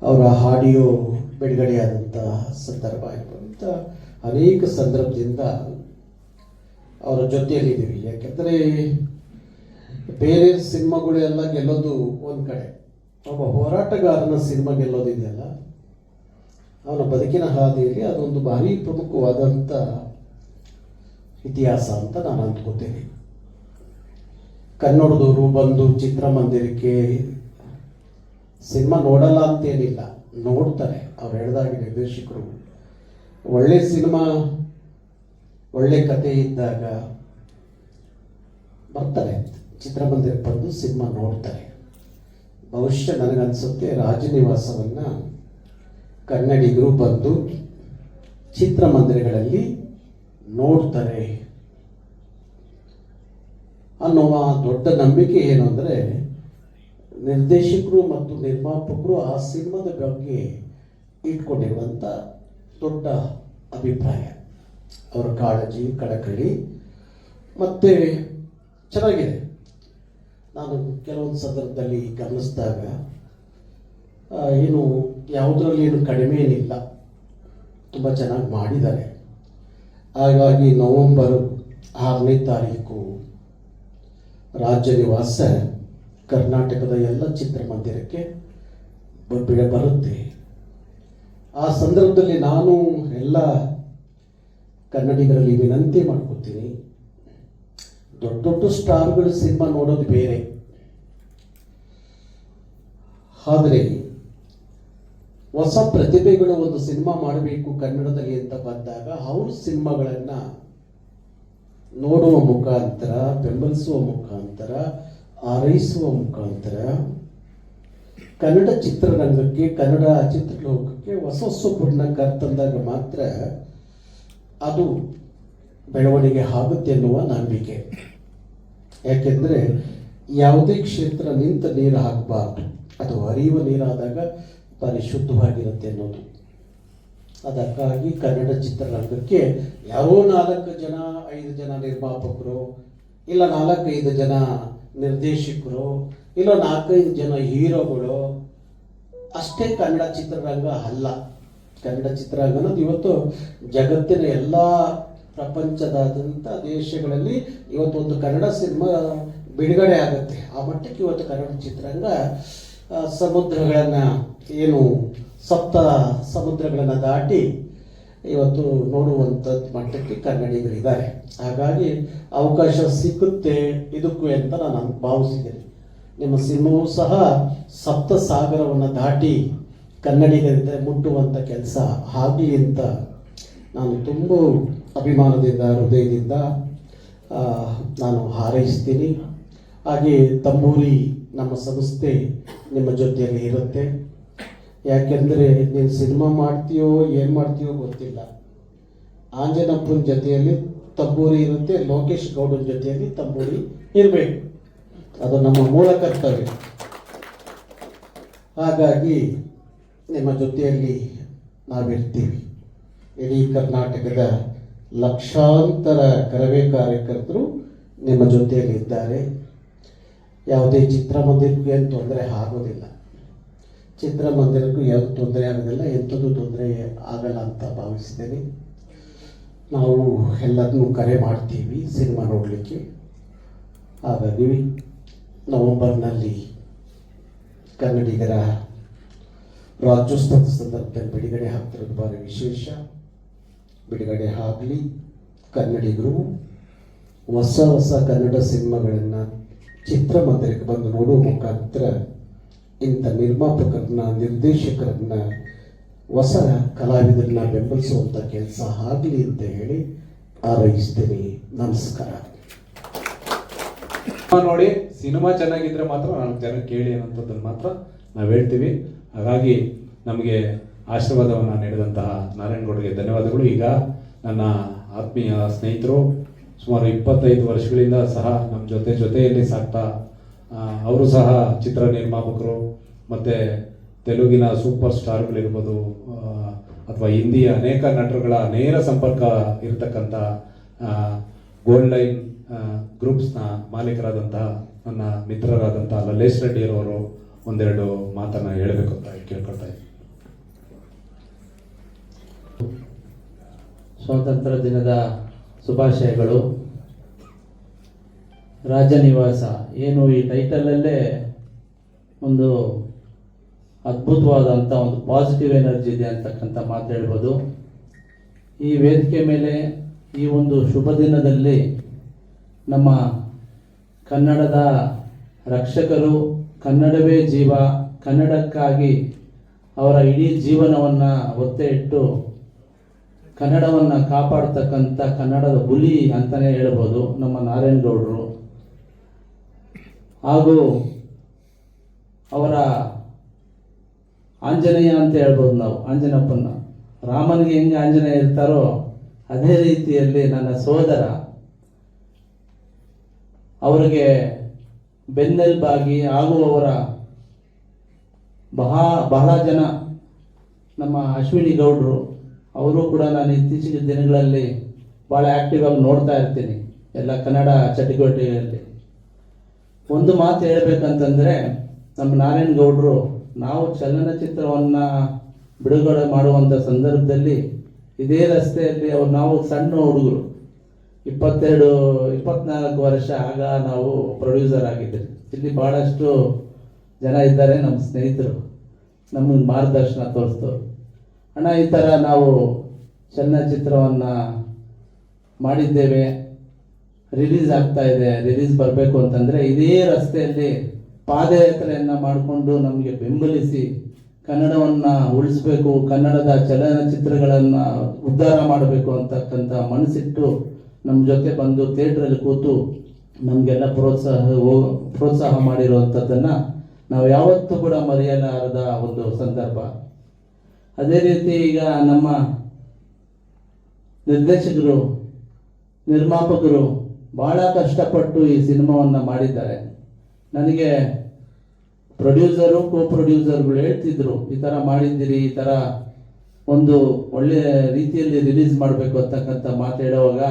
ಅವರ ಆಡಿಯೋ ಬಿಡುಗಡೆಯಾದಂಥ ಸಂದರ್ಭ ಇರ್ಬೋದು, ಅಂತ ಅನೇಕ ಸಂದರ್ಭದಿಂದ ಅವರ ಜೊತೆಯಲ್ಲಿದ್ದೀವಿ. ಯಾಕೆಂದರೆ ಬೇರೆ ಸಿನಿಮಾಗಳು ಎಲ್ಲ ಗೆಲ್ಲೋದು ಒಂದು ಕಡೆ, ಒಬ್ಬ ಹೋರಾಟಗಾರನ ಸಿನಿಮಾ ಗೆಲ್ಲೋದಿದೆಯಲ್ಲ, ಅವನ ಬದುಕಿನ ಹಾದಿಯಲ್ಲಿ ಅದೊಂದು ಭಾರಿ ಪ್ರಮುಖವಾದಂಥ ಇತಿಹಾಸ ಅಂತ ನಾನು ಅಂದ್ಕೋತೀನಿ. ಕನ್ನಡದವರು ಬಂದು ಚಿತ್ರಮಂದಿರಕ್ಕೆ ಸಿನಿಮಾ ನೋಡಲ್ಲ ಅಂತೇನಿಲ್ಲ, ನೋಡ್ತಾರೆ. ಅವ್ರು ಹೇಳಿದಾಗೆ ನಿರ್ದೇಶಕರು ಒಳ್ಳೆ ಸಿನಿಮಾ, ಒಳ್ಳೆ ಕತೆ ಇದ್ದಾಗ ಬರ್ತಾರೆ, ಚಿತ್ರಮಂದಿರಕ್ಕೆ ಬಂದು ಸಿನಿಮಾ ನೋಡ್ತಾರೆ. ಬಹುಶಃ ನನಗನ್ಸುತ್ತೆ ರಾಜನಿವಾಸವನ್ನು ಕನ್ನಡಿಗರು ಬಂದು ಚಿತ್ರಮಂದಿರಗಳಲ್ಲಿ ನೋಡ್ತಾರೆ ಅನ್ನುವ ದೊಡ್ಡ ನಂಬಿಕೆ. ಏನು ಅಂದರೆ, ನಿರ್ದೇಶಕರು ಮತ್ತು ನಿರ್ಮಾಪಕರು ಆ ಸಿನಿಮಾದ ಬಗ್ಗೆ ಇಟ್ಕೊಂಡಿರುವಂಥ ದೊಡ್ಡ ಅಭಿಪ್ರಾಯ, ಅವರ ಕಾಳಜಿ, ಕಳಕಳಿ ಮತ್ತು ಚೆನ್ನಾಗಿದೆ. ನಾನು ಕೆಲವೊಂದು ಸಂದರ್ಭದಲ್ಲಿ ಗಮನಿಸಿದಾಗ ಏನು ಯಾವುದರಲ್ಲಿ ಏನು ಕಡಿಮೆ ಏನಿಲ್ಲ, ತುಂಬ ಚೆನ್ನಾಗಿ ಮಾಡಿದ್ದಾರೆ. ಹಾಗಾಗಿ ನವೆಂಬರ್ 6ನೇ ತಾರೀಕು ರಾಜ್ಯ ನಿವಾಸ ಕರ್ನಾಟಕದ ಎಲ್ಲ ಚಿತ್ರಮಂದಿರಕ್ಕೆ ಬರುತ್ತೆ. ಆ ಸಂದರ್ಭದಲ್ಲಿ ನಾನು ಎಲ್ಲ ಕನ್ನಡಿಗರಲ್ಲಿ ವಿನಂತಿ ಮಾಡ್ಕೊತೀನಿ, ದೊಡ್ಡ ದೊಡ್ಡ ಸ್ಟಾರ್ಗಳು ಸಿನಿಮಾ ನೋಡೋದು ಬೇರೆ, ಆದರೆ ಹೊಸ ಪ್ರತಿಭೆಗಳು ಒಂದು ಸಿನಿಮಾ ಮಾಡಬೇಕು ಕನ್ನಡದಲ್ಲಿ ಅಂತ ಬಂದಾಗ ಅವ್ರ ಸಿನಿಮಾಗಳನ್ನು ನೋಡುವ ಮುಖಾಂತರ, ಬೆಂಬಲಿಸುವ ಮುಖಾಂತರ, ಆರೈಸುವ ಮುಖಾಂತರ ಕನ್ನಡ ಚಿತ್ರರಂಗಕ್ಕೆ, ಕನ್ನಡ ಚಿತ್ರಲೋಕಕ್ಕೆ ಹೊಸ ಹೊಸೊಬ್ಬರನ್ನ ಕರ್ತಂದಾಗ ಮಾತ್ರ ಅದು ಬೆಳವಣಿಗೆ ಆಗುತ್ತೆ ಎನ್ನುವ ನಂಬಿಕೆ. ಯಾಕೆಂದರೆ ಯಾವುದೇ ಕ್ಷೇತ್ರ ನಿಂತ ನೀರು ಹಾಕಬಾರ್ದು, ಅದು ಹರಿಯುವ ನೀರಾದಾಗ ಪರಿಶುದ್ಧವಾಗಿರುತ್ತೆ ಅನ್ನೋದು. ಅದಕ್ಕಾಗಿ ಕನ್ನಡ ಚಿತ್ರರಂಗಕ್ಕೆ ಯಾರೋ 4 ಜನ 5 ಜನ ನಿರ್ಮಾಪಕರು, ಇಲ್ಲ 4-5 ಜನ ನಿರ್ದೇಶಕರು, ಇಲ್ಲ 4-5 ಜನ ಹೀರೋಗಳು ಅಷ್ಟೇ ಕನ್ನಡ ಚಿತ್ರರಂಗ ಅಲ್ಲ. ಕನ್ನಡ ಚಿತ್ರರಂಗ ಅನ್ನೋದು ಇವತ್ತು ಜಗತ್ತಿನ ಎಲ್ಲ ಪ್ರಪಂಚದಾದ್ಯಂತ ದೇಶಗಳಲ್ಲಿ ಇವತ್ತು ಒಂದು ಕನ್ನಡ ಸಿನಿಮಾ ಬಿಡುಗಡೆ ಆಗುತ್ತೆ. ಆ ಮಟ್ಟಕ್ಕೆ ಇವತ್ತು ಕನ್ನಡ ಚಿತ್ರರಂಗ ಸಮುದ್ರಗಳನ್ನು, ಏನು ಸಪ್ತ ಸಮುದ್ರಗಳನ್ನು ದಾಟಿ ಇವತ್ತು ನೋಡುವಂಥದ್ದು ಮಟ್ಟಕ್ಕೆ ಕನ್ನಡಿಗರಿದ್ದಾರೆ. ಹಾಗಾಗಿ ಅವಕಾಶ ಸಿಗುತ್ತೆ ಇದಕ್ಕೂ ಅಂತ ನಾನು ಭಾವಿಸಿದ್ದೇನೆ. ನಿಮ್ಮ ಸಿನಿಮಾವೂ ಸಹ ಸಪ್ತ ಸಾಗರವನ್ನು ದಾಟಿ ಕನ್ನಡಿಗರಿಂದ ಮುಟ್ಟುವಂಥ ಕೆಲಸ ಆಗಲಿ ಅಂತ ನಾನು ತುಂಬ ಅಭಿಮಾನದಿಂದ, ಹೃದಯದಿಂದ ನಾನು ಹಾರೈಸ್ತೀನಿ. ಹಾಗೆ ತಂಬೂರಿ ನಮ್ಮ ಸಂಸ್ಥೆ ನಿಮ್ಮ ಜೊತೆಯಲ್ಲಿ ಇರುತ್ತೆ. ಯಾಕೆಂದರೆ ನೀನು ಸಿನಿಮಾ ಮಾಡ್ತೀಯೋ ಏನು ಮಾಡ್ತೀಯೋ ಗೊತ್ತಿಲ್ಲ, ಆಂಜನಪ್ಪನ ಜೊತೆಯಲ್ಲಿ ತಂಬೂರಿ ಇರುತ್ತೆ, ಲೋಕೇಶ್ ಗೌಡನ ಜೊತೆಯಲ್ಲಿ ತಂಬೂರಿ ಇರಬೇಕು, ಅದು ನಮ್ಮ ಮೂಲ ಕರ್ತವ್ಯ. ಹಾಗಾಗಿ ನಿಮ್ಮ ಜೊತೆಯಲ್ಲಿ ನಾವಿರ್ತೀವಿ. ಇಡೀ ಕರ್ನಾಟಕದ ಲಕ್ಷಾಂತರ ಕರವೇ ಕಾರ್ಯಕರ್ತರು ನಿಮ್ಮ ಜೊತೆಯಲ್ಲಿ ಇದ್ದಾರೆ. ಯಾವುದೇ ಚಿತ್ರಮಂದಿರಕ್ಕೆ ಏನು ತೊಂದರೆ ಆಗೋದಿಲ್ಲ, ಚಿತ್ರಮಂದಿರಕ್ಕೂ ಯಾವುದು ತೊಂದರೆ ಆಗೋದಿಲ್ಲ, ಎಂಥದ್ದು ತೊಂದರೆ ಆಗಲ್ಲ ಅಂತ ಭಾವಿಸ್ತೇನೆ. ನಾವು ಎಲ್ಲದನ್ನೂ ಕರೆ ಮಾಡ್ತೀವಿ ಸಿನಿಮಾ ನೋಡಲಿಕ್ಕೆ. ಹಾಗಾಗಿ ನವೆಂಬರ್ನಲ್ಲಿ ಕನ್ನಡಿಗರ ರಾಜ್ಯೋತ್ಸವದ ಸಂದರ್ಭದಲ್ಲಿ ಬಿಡುಗಡೆ ಆಗ್ತಿರೋದು ಭಾರಿ ವಿಶೇಷ. ಬಿಡುಗಡೆ ಆಗಲಿ, ಕನ್ನಡಿಗರು ಹೊಸ ಹೊಸ ಕನ್ನಡ ಸಿನಿಮಾಗಳನ್ನು ಚಿತ್ರಮಂದಿರಕ್ಕೆ ಬಂದು ನೋಡುವ ಮುಖಾಂತರ ಇಂಥ ನಿರ್ಮಾಪಕರನ್ನ, ನಿರ್ದೇಶಕರನ್ನ, ಹೊಸ ಕಲಾವಿದರನ್ನ ಬೆಂಬಲಿಸುವಂಥ ಕೆಲಸ ಆಗಲಿ ಅಂತ ಹೇಳಿ ಹಾರೈಸ್ತೀನಿ. ನಮಸ್ಕಾರ. ನೋಡಿ, ಸಿನಿಮಾ ಚೆನ್ನಾಗಿದ್ರೆ ಮಾತ್ರ 4 ಜನ ಕೇಳಿ ಅನ್ನೋಂಥದ್ದನ್ನು ಮಾತ್ರ ನಾವು ಹೇಳ್ತೀವಿ. ಹಾಗಾಗಿ ನಮಗೆ ಆಶೀರ್ವಾದವನ್ನು ನೀಡಿದಂತಹ ನಾರಾಯಣಗೌಡರಿಗೆ ಧನ್ಯವಾದಗಳು. ಈಗ ನನ್ನ ಆತ್ಮೀಯ ಸ್ನೇಹಿತರು ಸುಮಾರು 25 ವರ್ಷಗಳಿಂದ ಸಹ ನಮ್ಮ ಜೊತೆಯಲ್ಲಿ ಸಾಕ್ತಾ, ಅವರು ಸಹ ಚಿತ್ರ ನಿರ್ಮಾಪಕರು, ಮತ್ತು ತೆಲುಗಿನ ಸೂಪರ್ ಸ್ಟಾರ್ಗಳಿರ್ಬೋದು ಅಥವಾ ಹಿಂದಿಯ ಅನೇಕ ನಟರುಗಳ ನೇರ ಸಂಪರ್ಕ ಇರತಕ್ಕಂಥ ಗೋಲ್ಡ್ ಲೈನ್ ಗ್ರೂಪ್ಸ್ನ ಮಾಲೀಕರಾದಂತಹ ನನ್ನ ಮಿತ್ರರಾದಂಥ ಲಲ್ಲೇಶ್ ರೆಡ್ಡಿಯರವರು ಒಂದೆರಡು ಮಾತನ್ನು ಹೇಳಬೇಕು ಅಂತ ಕೇಳ್ಕೊಳ್ತಾ ಇದ್ದೀನಿ. ಸ್ವಾತಂತ್ರ್ಯ ದಿನದ ಶುಭಾಶಯಗಳು. ರಾಜನಿವಾಸ ಏನು ಈ ಟೈಟಲಲ್ಲೇ ಒಂದು ಅದ್ಭುತವಾದಂಥ ಒಂದು ಪಾಸಿಟಿವ್ ಎನರ್ಜಿ ಇದೆ ಅಂತಕ್ಕಂಥ ಮಾತು ಹೇಳ್ಬೋದು. ಈ ವೇದಿಕೆ ಮೇಲೆ ಈ ಒಂದು ಶುಭ ದಿನದಲ್ಲಿ ನಮ್ಮ ಕನ್ನಡದ ರಕ್ಷಕರು, ಕನ್ನಡವೇ ಜೀವ, ಕನ್ನಡಕ್ಕಾಗಿ ಅವರ ಇಡೀ ಜೀವನವನ್ನು ಒತ್ತೆ ಇಟ್ಟು ಕನ್ನಡವನ್ನು ಕಾಪಾಡ್ತಕ್ಕಂಥ ಕನ್ನಡದ ಹುಲಿ ಅಂತಲೇ ಹೇಳ್ಬೋದು ನಮ್ಮ ನಾರಾಯಣಗೌಡರು. ಹಾಗೂ ಅವರ ಆಂಜನೇಯ ಅಂತ ಹೇಳ್ಬೋದು ನಾವು, ಆಂಜನಪ್ಪನ. ರಾಮನಿಗೆ ಹೆಂಗೆ ಆಂಜನೇಯ ಇರ್ತಾರೋ ಅದೇ ರೀತಿಯಲ್ಲಿ ನನ್ನ ಸೋದರ ಅವರಿಗೆ ಬೆನ್ನೆಲುಬಾಗಿ, ಹಾಗೂ ಅವರ ಬಹಳ ಜನ ನಮ್ಮ ಅಶ್ವಿನಿ ಗೌಡರು, ಅವರು ಕೂಡ ನಾನು ಇತ್ತೀಚಿನ ದಿನಗಳಲ್ಲಿ ಭಾಳ ಆ್ಯಕ್ಟಿವ್ ಆಗಿ ನೋಡ್ತಾ ಇರ್ತೀನಿ ಎಲ್ಲ ಕನ್ನಡ ಚಟುವಟಿಕೆಗಳಲ್ಲಿ. ಒಂದು ಮಾತು ಹೇಳಬೇಕಂತಂದರೆ, ನಮ್ಮ ನಾರಾಯಣಗೌಡರು ನಾವು ಚಲನಚಿತ್ರವನ್ನು ಬಿಡುಗಡೆ ಮಾಡುವಂಥ ಸಂದರ್ಭದಲ್ಲಿ ಇದೇ ರಸ್ತೆಯಲ್ಲಿ ನಾವು ಸಣ್ಣ ಹುಡುಗರು 24 ವರ್ಷ ಆಗ ನಾವು ಪ್ರೊಡ್ಯೂಸರ್ ಆಗಿದ್ವಿ. ಇಲ್ಲಿ ಭಾಳಷ್ಟು ಜನ ಇದ್ದಾರೆ, ನಮ್ಮ ಸ್ನೇಹಿತರು ನಮಗೆ ಮಾರ್ಗದರ್ಶನ ತೋರಿಸ್ತವ್ರು. ಅಣ್ಣ, ಈ ಥರ ನಾವು ಚಲನಚಿತ್ರವನ್ನು ಮಾಡಿದ್ದೇವೆ, ರಿಲೀಸ್ ಆಗ್ತಾ ಇದೆ, ರಿಲೀಸ್ ಬರಬೇಕು ಅಂತಂದರೆ ಇದೇ ರಸ್ತೆಯಲ್ಲಿ ಪಾದಯಾತ್ರೆಯನ್ನು ಮಾಡಿಕೊಂಡು ನಮಗೆ ಬೆಂಬಲಿಸಿ ಕನ್ನಡವನ್ನು ಉಳಿಸ್ಬೇಕು, ಕನ್ನಡದ ಚಲನಚಿತ್ರಗಳನ್ನು ಉದ್ಧಾರ ಮಾಡಬೇಕು ಅಂತಕ್ಕಂಥ ಮನಸ್ಸಿಟ್ಟು ನಮ್ಮ ಜೊತೆ ಬಂದು ಥಿಯೇಟ್ರಲ್ಲಿ ಕೂತು ನಮಗೆಲ್ಲ ಪ್ರೋತ್ಸಾಹ ಮಾಡಿರುವಂಥದ್ದನ್ನು ನಾವು ಯಾವತ್ತೂ ಕೂಡ ಮರೆಯಲಾರದ ಒಂದು ಸಂದರ್ಭ. ಅದೇ ರೀತಿ ಈಗ ನಮ್ಮ ನಿರ್ದೇಶಕರು, ನಿರ್ಮಾಪಕರು ಭಾಳ ಕಷ್ಟಪಟ್ಟು ಈ ಸಿನಿಮಾವನ್ನು ಮಾಡಿದ್ದಾರೆ. ನನಗೆ ಪ್ರೊಡ್ಯೂಸರು, ಪ್ರೊಡ್ಯೂಸರ್ಗಳು ಹೇಳ್ತಿದ್ರು, ಈ ಥರ ಮಾಡಿದ್ದೀರಿ, ಈ ಥರ ಒಂದು ಒಳ್ಳೆಯ ರೀತಿಯಲ್ಲಿ ರಿಲೀಸ್ ಮಾಡಬೇಕು ಅಂತಕ್ಕಂಥ ಮಾತಾಡುವಾಗ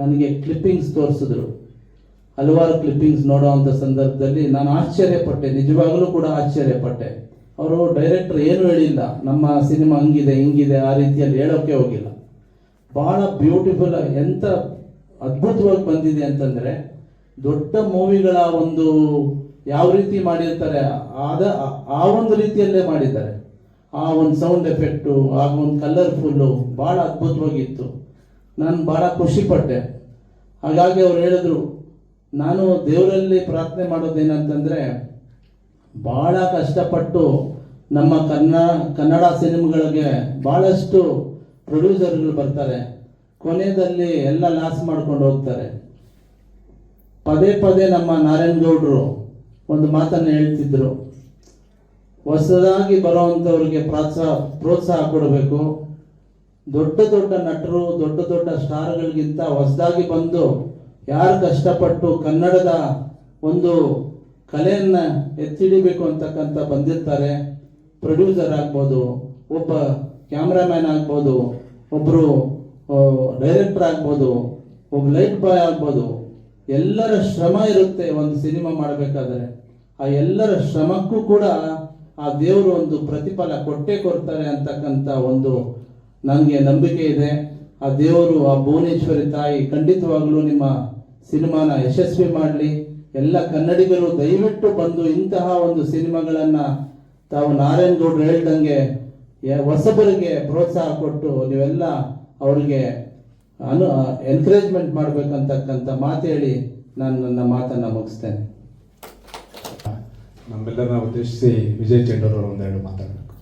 ನನಗೆ ಕ್ಲಿಪ್ಪಿಂಗ್ಸ್ ತೋರಿಸಿದ್ರು. ಹಲವಾರು ಕ್ಲಿಪ್ಪಿಂಗ್ಸ್ ನೋಡೋವಂಥ ಸಂದರ್ಭದಲ್ಲಿ ನಾನು ಆಶ್ಚರ್ಯಪಟ್ಟೆ, ನಿಜವಾಗಲೂ ಕೂಡ ಆಶ್ಚರ್ಯಪಟ್ಟೆ. ಅವರು ಡೈರೆಕ್ಟರ್ ಏನು ಹೇಳಿಲ್ಲ, ನಮ್ಮ ಸಿನಿಮಾ ಹಂಗಿದೆ ಹಿಂಗಿದೆ ಆ ರೀತಿಯಲ್ಲಿ ಹೇಳೋಕ್ಕೆ ಹೋಗಿಲ್ಲ. ಭಾಳ ಬ್ಯೂಟಿಫುಲ್, ಎಂಥ ಅದ್ಭುತವಾಗಿ ಬಂದಿದೆ ಅಂತಂದರೆ, ದೊಡ್ಡ ಮೂವಿಗಳ ಒಂದು ಯಾವ ರೀತಿ ಮಾಡಿರ್ತಾರೆ ಆ ಒಂದು ರೀತಿಯಲ್ಲೇ ಮಾಡಿದ್ದಾರೆ. ಆ ಒಂದು ಸೌಂಡ್ ಎಫೆಕ್ಟು, ಆ ಒಂದು ಕಲರ್ಫುಲ್ಲು ಭಾಳ ಅದ್ಭುತವಾಗಿತ್ತು. ನಾನು ಭಾಳ ಖುಷಿಪಟ್ಟೆ. ಹಾಗಾಗಿ ಅವ್ರು ಹೇಳಿದ್ರು, ನಾನು ದೇವರಲ್ಲಿ ಪ್ರಾರ್ಥನೆ ಮಾಡೋದೇನಂತಂದರೆ, ಭಾಳ ಕಷ್ಟಪಟ್ಟು ನಮ್ಮ ಕನ್ನಡ ಸಿನಿಮಾಗಳಿಗೆ ಭಾಳಷ್ಟು ಪ್ರೊಡ್ಯೂಸರ್ಗಳು ಬರ್ತಾರೆ, ಕೊನೆಯಲ್ಲಿ ಎಲ್ಲ ಲಾಸ್ ಮಾಡ್ಕೊಂಡು ಹೋಗ್ತಾರೆ. ಪದೇ ಪದೇ ನಮ್ಮ ನಾರಾಯಣಗೌಡರು ಒಂದು ಮಾತನ್ನು ಹೇಳ್ತಿದ್ರು, ಹೊಸದಾಗಿ ಬರೋವಂಥವ್ರಿಗೆ ಪ್ರೋತ್ಸಾಹ ಕೊಡಬೇಕು. ದೊಡ್ಡ ದೊಡ್ಡ ನಟರು, ದೊಡ್ಡ ದೊಡ್ಡ ಸ್ಟಾರ್ಗಳಿಗಿಂತ ಹೊಸದಾಗಿ ಬಂದು ಯಾರು ಕಷ್ಟಪಟ್ಟು ಕನ್ನಡದ ಒಂದು ಕಲೆಯನ್ನು ಎತ್ತಿಡಿಬೇಕು ಅಂತಕ್ಕಂಥ ಬಂದಿರ್ತಾರೆ, ಪ್ರೊಡ್ಯೂಸರ್ ಆಗ್ಬೋದು, ಒಬ್ಬ ಕ್ಯಾಮ್ರಾಮ್ಯಾನ್ ಆಗ್ಬೋದು, ಒಬ್ಬರು ಡೈರೆಕ್ಟರ್ ಆಗ್ಬೋದು, ಒಬ್ಬ ಲೈಟ್ ಬಾಯ್ ಆಗ್ಬೋದು, ಎಲ್ಲರ ಶ್ರಮ ಇರುತ್ತೆ ಒಂದು ಸಿನಿಮಾ ಮಾಡಬೇಕಾದ್ರೆ. ಆ ಎಲ್ಲರ ಶ್ರಮಕ್ಕೂ ಕೂಡ ಆ ದೇವರು ಒಂದು ಪ್ರತಿಫಲ ಕೊಟ್ಟೇ ಕೊಡ್ತಾರೆ ಅಂತಕ್ಕಂಥ ಒಂದು ನನಗೆ ನಂಬಿಕೆ ಇದೆ. ಆ ದೇವರು, ಆ ಭುವನೇಶ್ವರಿ ತಾಯಿ ಖಂಡಿತವಾಗ್ಲೂ ನಿಮ್ಮ ಸಿನಿಮಾನ ಯಶಸ್ವಿ ಮಾಡಲಿ. ಎಲ್ಲ ಕನ್ನಡಿಗರು ದಯವಿಟ್ಟು ಬಂದು ಇಂತಹ ಒಂದು ಸಿನಿಮಾಗಳನ್ನು ತಾವು ನಾರಾಯಣಗೌಡರು ಹೇಳ್ದಂಗೆ ಹೊಸಬರಿಗೆ ಪ್ರೋತ್ಸಾಹ ಕೊಟ್ಟು ನೀವೆಲ್ಲ ಅವರಿಗೆ ಎನ್ಕರೇಜ್ಮೆಂಟ್ ಮಾಡಬೇಕಂತಕ್ಕಂಥ ಮಾತು ಹೇಳಿ ನಾನು ನನ್ನ ಮಾತನ್ನು ಮುಗಿಸ್ತೇನೆ. ನಮ್ಮೆಲ್ಲರನ್ನ ಉದ್ದೇಶಿಸಿ ವಿಜಯ್ ಚೆಂಡೂರವರು ಒಂದೆರಡು ಮಾತಾಡಬೇಕು.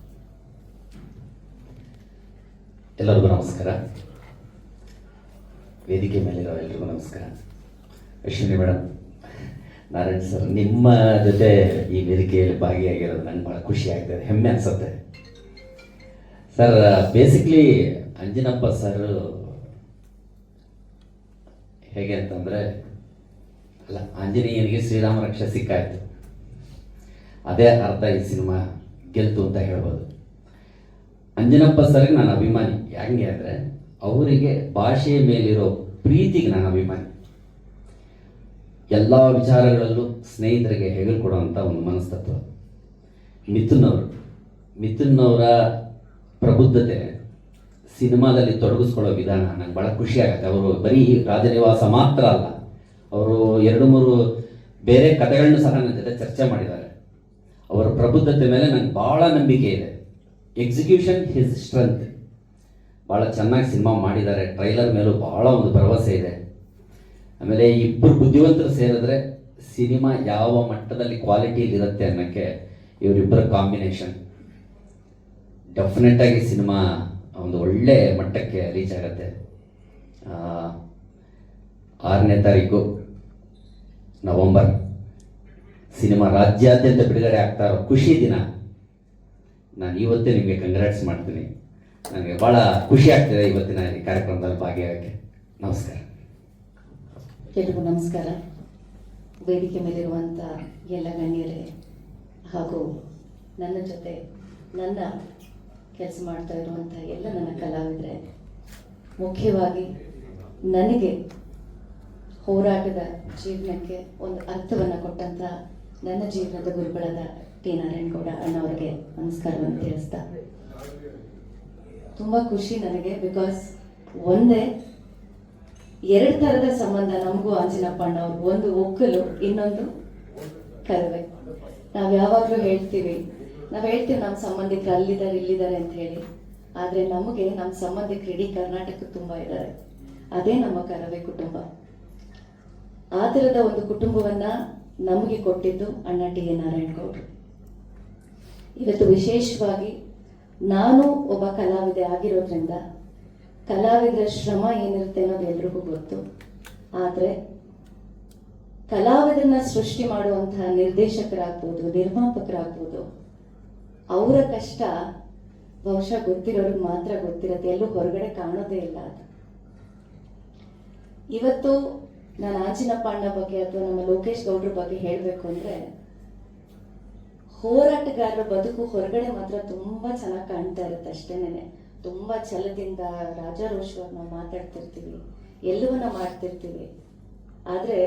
ಎಲ್ಲರಿಗೂ ನಮಸ್ಕಾರ. ವೇದಿಕೆ ಮೇಲಿರೋ ಎಲ್ರಿಗೂ ನಮಸ್ಕಾರ. ಅಶ್ವಿನಿ ಮೇಡಮ್, ನಾರಾಯಣ್ ಸರ್, ನಿಮ್ಮ ಜೊತೆ ಈ ವೇದಿಕೆಯಲ್ಲಿ ಭಾಗಿಯಾಗಿರೋದು ನಂಗೆ ಭಾಳ ಖುಷಿ ಆಗ್ತದೆ, ಹೆಮ್ಮೆ ಅನಿಸುತ್ತೆ. ಸರ್, ಬೇಸಿಕ್ಲಿ ಅಂಜಿನಪ್ಪ ಸರ್ ಹೇಗೆ ಅಂತಂದರೆ, ಅಲ್ಲ, ಆಂಜನೇಯನಿಗೆ ಶ್ರೀರಾಮ ರಕ್ಷೆ ಸಿಕ್ಕಾಯ್ತು, ಅದೇ ಅರ್ಥ ಈ ಸಿನಿಮಾ ಗೆಲ್ತು ಅಂತ ಹೇಳ್ಬೋದು. ಅಂಜನಪ್ಪ ಸರ್ಗೆ ನಾನು ಅಭಿಮಾನಿ. ಹೆಂಗೆ ಅಂದರೆ, ಅವರಿಗೆ ಭಾಷೆಯ ಮೇಲಿರೋ ಪ್ರೀತಿಗೆ ನಾನು ಅಭಿಮಾನಿ. ಎಲ್ಲ ವಿಚಾರಗಳಲ್ಲೂ ಸ್ನೇಹಿತರಿಗೆ ಹೆಗಲು ಕೊಡುವಂಥ ಒಂದು ಮನಸ್ತತ್ವ. ಮಿಥುನ್ ಅವರ ಪ್ರಬುದ್ಧತೆ, ಸಿನಿಮಾದಲ್ಲಿ ತೊಡಗಿಸ್ಕೊಳ್ಳೋ ವಿಧಾನ ನಂಗೆ ಭಾಳ ಖುಷಿ ಆಗುತ್ತೆ. ಅವರು ಬರೀ ರಾಜನಿವಾಸ ಮಾತ್ರ ಅಲ್ಲ, ಅವರು 2-3 ಬೇರೆ ಕಥೆಗಳನ್ನು ಸಹ ನನ್ನ ಜೊತೆ ಚರ್ಚೆ ಮಾಡಿದ್ದಾರೆ. ಅವರ ಪ್ರಬುದ್ಧತೆ ಮೇಲೆ ನಂಗೆ ಭಾಳ ನಂಬಿಕೆ ಇದೆ. Execution his strength. ಭಾಳ ಚೆನ್ನಾಗಿ ಸಿನಿಮಾ ಮಾಡಿದ್ದಾರೆ. ಟ್ರೈಲರ್ ಮೇಲೂ ಭಾಳ ಒಂದು ಭರವಸೆ ಇದೆ. ಆಮೇಲೆ ಇಬ್ಬರು ಬುದ್ಧಿವಂತರು ಸೇರಿದ್ರೆ ಸಿನಿಮಾ ಯಾವ ಮಟ್ಟದಲ್ಲಿ ಕ್ವಾಲಿಟಿಯಲ್ಲಿರುತ್ತೆ ಅನ್ನೋಕ್ಕೆ ಇವರಿಬ್ಬರ ಕಾಂಬಿನೇಷನ್ ಡೆಫಿನೆಟ್ ಆಗಿ ಸಿನಿಮಾ ಒಂದು ಒಳ್ಳೆ ಮಟ್ಟಕ್ಕೆ ರೀಚ್ ಆಗುತ್ತೆ. 6ನೇ ತಾರೀಕು ನವೆಂಬರ್ ಸಿನಿಮಾ ರಾಜ್ಯಾದ್ಯಂತ ಬಿಡುಗಡೆ ಆಗ್ತಾ ಇರೋ ಖುಷಿ ದಿನ. ನಾನು ಇವತ್ತೇ ನಿಮಗೆ ಕಂಗ್ರಾಟ್ಸ್ ಮಾಡ್ತೀನಿ. ನನಗೆ ಭಾಳ ಖುಷಿ ಆಗ್ತಿದೆ ಇವತ್ತಿನ ಈ ಕಾರ್ಯಕ್ರಮದಲ್ಲಿ ಭಾಗಿಯಾಗಕ್ಕೆ. ನಮಸ್ಕಾರ. ಎಲ್ರಿಗೂ ನಮಸ್ಕಾರ. ವೇದಿಕೆ ಮೇಲಿರುವಂಥ ಎಲ್ಲ ಗಣ್ಯರೇ ಹಾಗೂ ನನ್ನ ಜೊತೆ ನನ್ನ ಕೆಲಸ ಮಾಡ್ತಾ ಇರುವಂಥ ಎಲ್ಲ ನನ್ನ ಕಲಾವಿದರೆ, ಮುಖ್ಯವಾಗಿ ನನಗೆ ಹೋರಾಟದ ಜೀವನಕ್ಕೆ ಒಂದು ಅರ್ಥವನ್ನು ಕೊಟ್ಟಂಥ ನನ್ನ ಜೀವನದ ಗುರುಗಳಾದ ಟಿ ನಾರಾಯಣಗೌಡ ಅಣ್ಣವರಿಗೆ ನಮಸ್ಕಾರವನ್ನು ತಿಳಿಸ್ತಾ, ತುಂಬ ಖುಷಿ ನನಗೆ. ಬಿಕಾಸ್ ಒಂದೇ ಎರಡು ಥರದ ಸಂಬಂಧ ನಮಗೂ ಆಂಜನಪ್ಪ ಅಣ್ಣವ್ರು. ಒಂದು ಒಕ್ಕಲು, ಇನ್ನೊಂದು ಕರುವೆ. ನಾವು ಯಾವಾಗಲೂ ಹೇಳ್ತೀವಿ ನಮ್ಮ ಸಂಬಂಧಿಕರು ಅಲ್ಲಿದ್ದಾರೆ ಇಲ್ಲಿದ್ದಾರೆ ಅಂತ ಹೇಳಿ. ಆದರೆ ನಮಗೆ ನಮ್ಮ ಸಂಬಂಧಿಕರು ಇಡೀ ಕರ್ನಾಟಕ ತುಂಬ ಇದ್ದಾರೆ. ಅದೇ ನಮ್ಮ ಕರವೇ ಕುಟುಂಬ. ಆ ಥರದ ಒಂದು ಕುಟುಂಬವನ್ನ ನಮಗೆ ಕೊಟ್ಟಿದ್ದು ಅಣ್ಣ ಟಿ ಎ ನಾರಾಯಣಗೌಡರು. ಇವತ್ತು ವಿಶೇಷವಾಗಿ ನಾನು ಒಬ್ಬ ಕಲಾವಿದೆ ಆಗಿರೋದ್ರಿಂದ ಕಲಾವಿದರ ಶ್ರಮ ಏನಿರುತ್ತೆ ಅನ್ನೋದು ಎಲ್ರಿಗೂ ಗೊತ್ತು. ಆದರೆ ಕಲಾವಿದರನ್ನ ಸೃಷ್ಟಿ ಮಾಡುವಂತಹ ನಿರ್ದೇಶಕರಾಗ್ಬೋದು, ನಿರ್ಮಾಪಕರಾಗ್ಬೋದು, ಅವರ ಕಷ್ಟ ಬಹುಶಃ ಗೊತ್ತಿರೋರಿಗೆ ಮಾತ್ರ ಗೊತ್ತಿರುತ್ತೆ, ಎಲ್ಲೂ ಹೊರಗಡೆ ಕಾಣೋದೇ ಇಲ್ಲ ಅದು. ಇವತ್ತು ನಾನು ಆಂಜಿನಪ್ಪ ಅಣ್ಣ ಬಗ್ಗೆ ಅಥವಾ ನಮ್ಮ ಲೋಕೇಶ್ ಗೌಡ್ರ ಬಗ್ಗೆ ಹೇಳಬೇಕು ಅಂದರೆ, ಹೋರಾಟಗಾರರ ಬದುಕು ಹೊರಗಡೆ ಮಾತ್ರ ತುಂಬಾ ಚೆನ್ನಾಗಿ ಕಾಣ್ತಾ ಇರುತ್ತೆ ಅಷ್ಟೇನೆ. ತುಂಬಾ ಛಲದಿಂದ ರಾಜಾರೋಷವಾಗಿ ನಾವು ಮಾತಾಡ್ತಿರ್ತೀವಿ, ಎಲ್ಲವನ್ನ ಮಾಡ್ತಿರ್ತೀವಿ. ಆದರೆ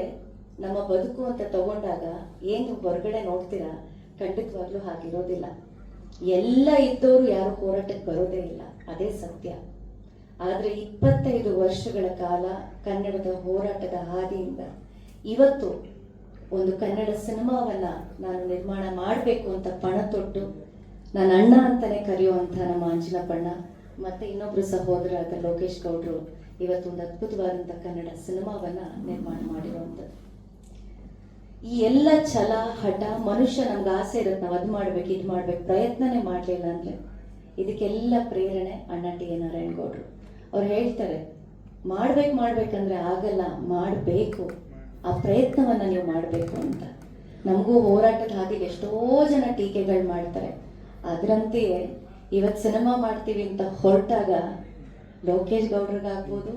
ನಮ್ಮ ಬದುಕು ಅಂತ ತಗೊಂಡಾಗ ಏನು ಹೊರಗಡೆ ನೋಡ್ತೀರಾ, ಖಂಡಿತವಾಗ್ಲೂ ಹಾಗಿರೋದಿಲ್ಲ. ಎಲ್ಲ ಇದ್ದವರು ಯಾರು ಹೋರಾಟಕ್ಕೆ ಬರೋದೇ ಇಲ್ಲ, ಅದೇ ಸತ್ಯ. ಆದರೆ 25 ವರ್ಷಗಳ ಕಾಲ ಕನ್ನಡದ ಹೋರಾಟದ ಹಾದಿಯಿಂದ ಇವತ್ತು ಒಂದು ಕನ್ನಡ ಸಿನಿಮಾವನ್ನ ನಾನು ನಿರ್ಮಾಣ ಮಾಡಬೇಕು ಅಂತ ಪಣ ತೊಟ್ಟು ನಾನು ಅಣ್ಣ ಅಂತಾನೆ ಕರೆಯುವಂಥ ನಮ್ಮ ಆಂಜನಪ್ಪಣ್ಣ ಮತ್ತೆ ಇನ್ನೊಬ್ರು ಸಹೋದರರಾದ ಲೋಕೇಶ್ ಗೌಡ್ರು ಇವತ್ತೊಂದು ಅದ್ಭುತವಾದಂಥ ಕನ್ನಡ ಸಿನಿಮಾವನ್ನ ನಿರ್ಮಾಣ ಮಾಡಿರುವಂಥದ್ದು. ಈ ಎಲ್ಲ ಛಲ ಹಠ, ಮನುಷ್ಯ ನಮ್ಗೆ ಆಸೆ ಇರುತ್ತೆ ನಾವು ಅದು ಮಾಡ್ಬೇಕು ಇದು ಮಾಡ್ಬೇಕು, ಪ್ರಯತ್ನನೇ ಮಾಡಲಿಲ್ಲ ಅಂದ್ರೆ ಇದಕ್ಕೆಲ್ಲ ಪ್ರೇರಣೆ ಅಣ್ಣ ಟಿ ಎ ನಾರಾಯಣಗೌಡರು. ಅವ್ರು ಹೇಳ್ತಾರೆ, ಮಾಡ್ಬೇಕಂದ್ರೆ ಆಗಲ್ಲ, ಮಾಡಬೇಕು, ಆ ಪ್ರಯತ್ನವನ್ನ ನೀವು ಮಾಡಬೇಕು ಅಂತ. ನಮಗೂ ಹೋರಾಟದ ಹಾದಿಗೆ ಎಷ್ಟೋ ಜನ ಟೀಕೆಗಳು ಮಾಡ್ತಾರೆ. ಅದರಂತೆಯೇ ಇವತ್ತು ಸಿನಿಮಾ ಮಾಡ್ತೀವಿ ಅಂತ ಹೊರಟಾಗ ಲೋಕೇಶ್ ಗೌಡ್ರಿಗಾಗ್ಬೋದು,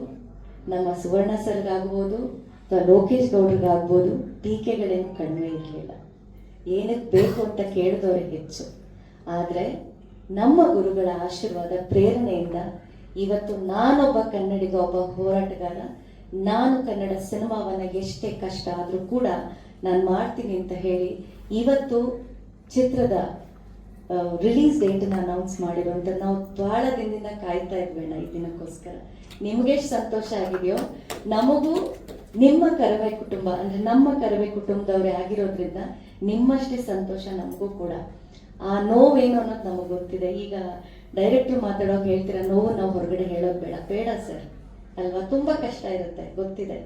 ನಮ್ಮ ಸುವರ್ಣ ಸರ್ಗಾಗ್ಬೋದು ಅಥವಾ ಲೋಕೇಶ್ ಗೌಡ್ರಿಗಾಗ್ಬೋದು ಟೀಕೆಗಳೇನು ಕಡಿಮೆ ಇರಲಿಲ್ಲ. ಏನಕ್ಕೆ ಬೇಕು ಅಂತ ಕೇಳಿದವ್ರಿಗೆ ಹೆಚ್ಚು. ಆದರೆ ನಮ್ಮ ಗುರುಗಳ ಆಶೀರ್ವಾದ ಪ್ರೇರಣೆಯಿಂದ ಇವತ್ತು ನಾನೊಬ್ಬ ಕನ್ನಡಿಗ, ಒಬ್ಬ ಹೋರಾಟಗಾರ, ನಾನು ಕನ್ನಡ ಸಿನಿಮಾವನ್ನ ಎಷ್ಟೇ ಕಷ್ಟ ಆದರೂ ಕೂಡ ನಾನು ಮಾಡ್ತೀನಿ ಅಂತ ಹೇಳಿ ಇವತ್ತು ಚಿತ್ರದ ರಿಲೀಸ್ ಡೇಟನ್ನು ಅನೌನ್ಸ್ ಮಾಡಿರುವಂಥದ್ದು. ನಾವು ಬಹಳ ದಿನದಿಂದ ಕಾಯ್ತಾ ಇದ್ವೇಣ ಈ ದಿನಕ್ಕೋಸ್ಕರ. ನಿಮಗೆಷ್ಟು ಸಂತೋಷ ಆಗಿದೆಯೋ ನಮಗೂ ನಿಮ್ಮ ಕರವೇ ಕುಟುಂಬ ಅಂದರೆ ನಮ್ಮ ಕರವೇ ಕುಟುಂಬದವರೇ ಆಗಿರೋದ್ರಿಂದ ನಿಮ್ಮಷ್ಟೇ ಸಂತೋಷ ನಮಗೂ ಕೂಡ. ಆ ನೋವೇನು ಅನ್ನೋದು ನಮಗೆ ಗೊತ್ತಿದೆ. ಈಗ ಡೈರೆಕ್ಟ್ರು ಮಾತಾಡೋಕೆ ಹೇಳ್ತೀರಾ, ನೋವು ನಾವು ಹೊರಗಡೆ ಹೇಳೋದು ಬೇಡ ಸರ್ ಅಲ್ವಾ, ತುಂಬ ಕಷ್ಟ ಇರುತ್ತೆ, ಗೊತ್ತಿದೆ.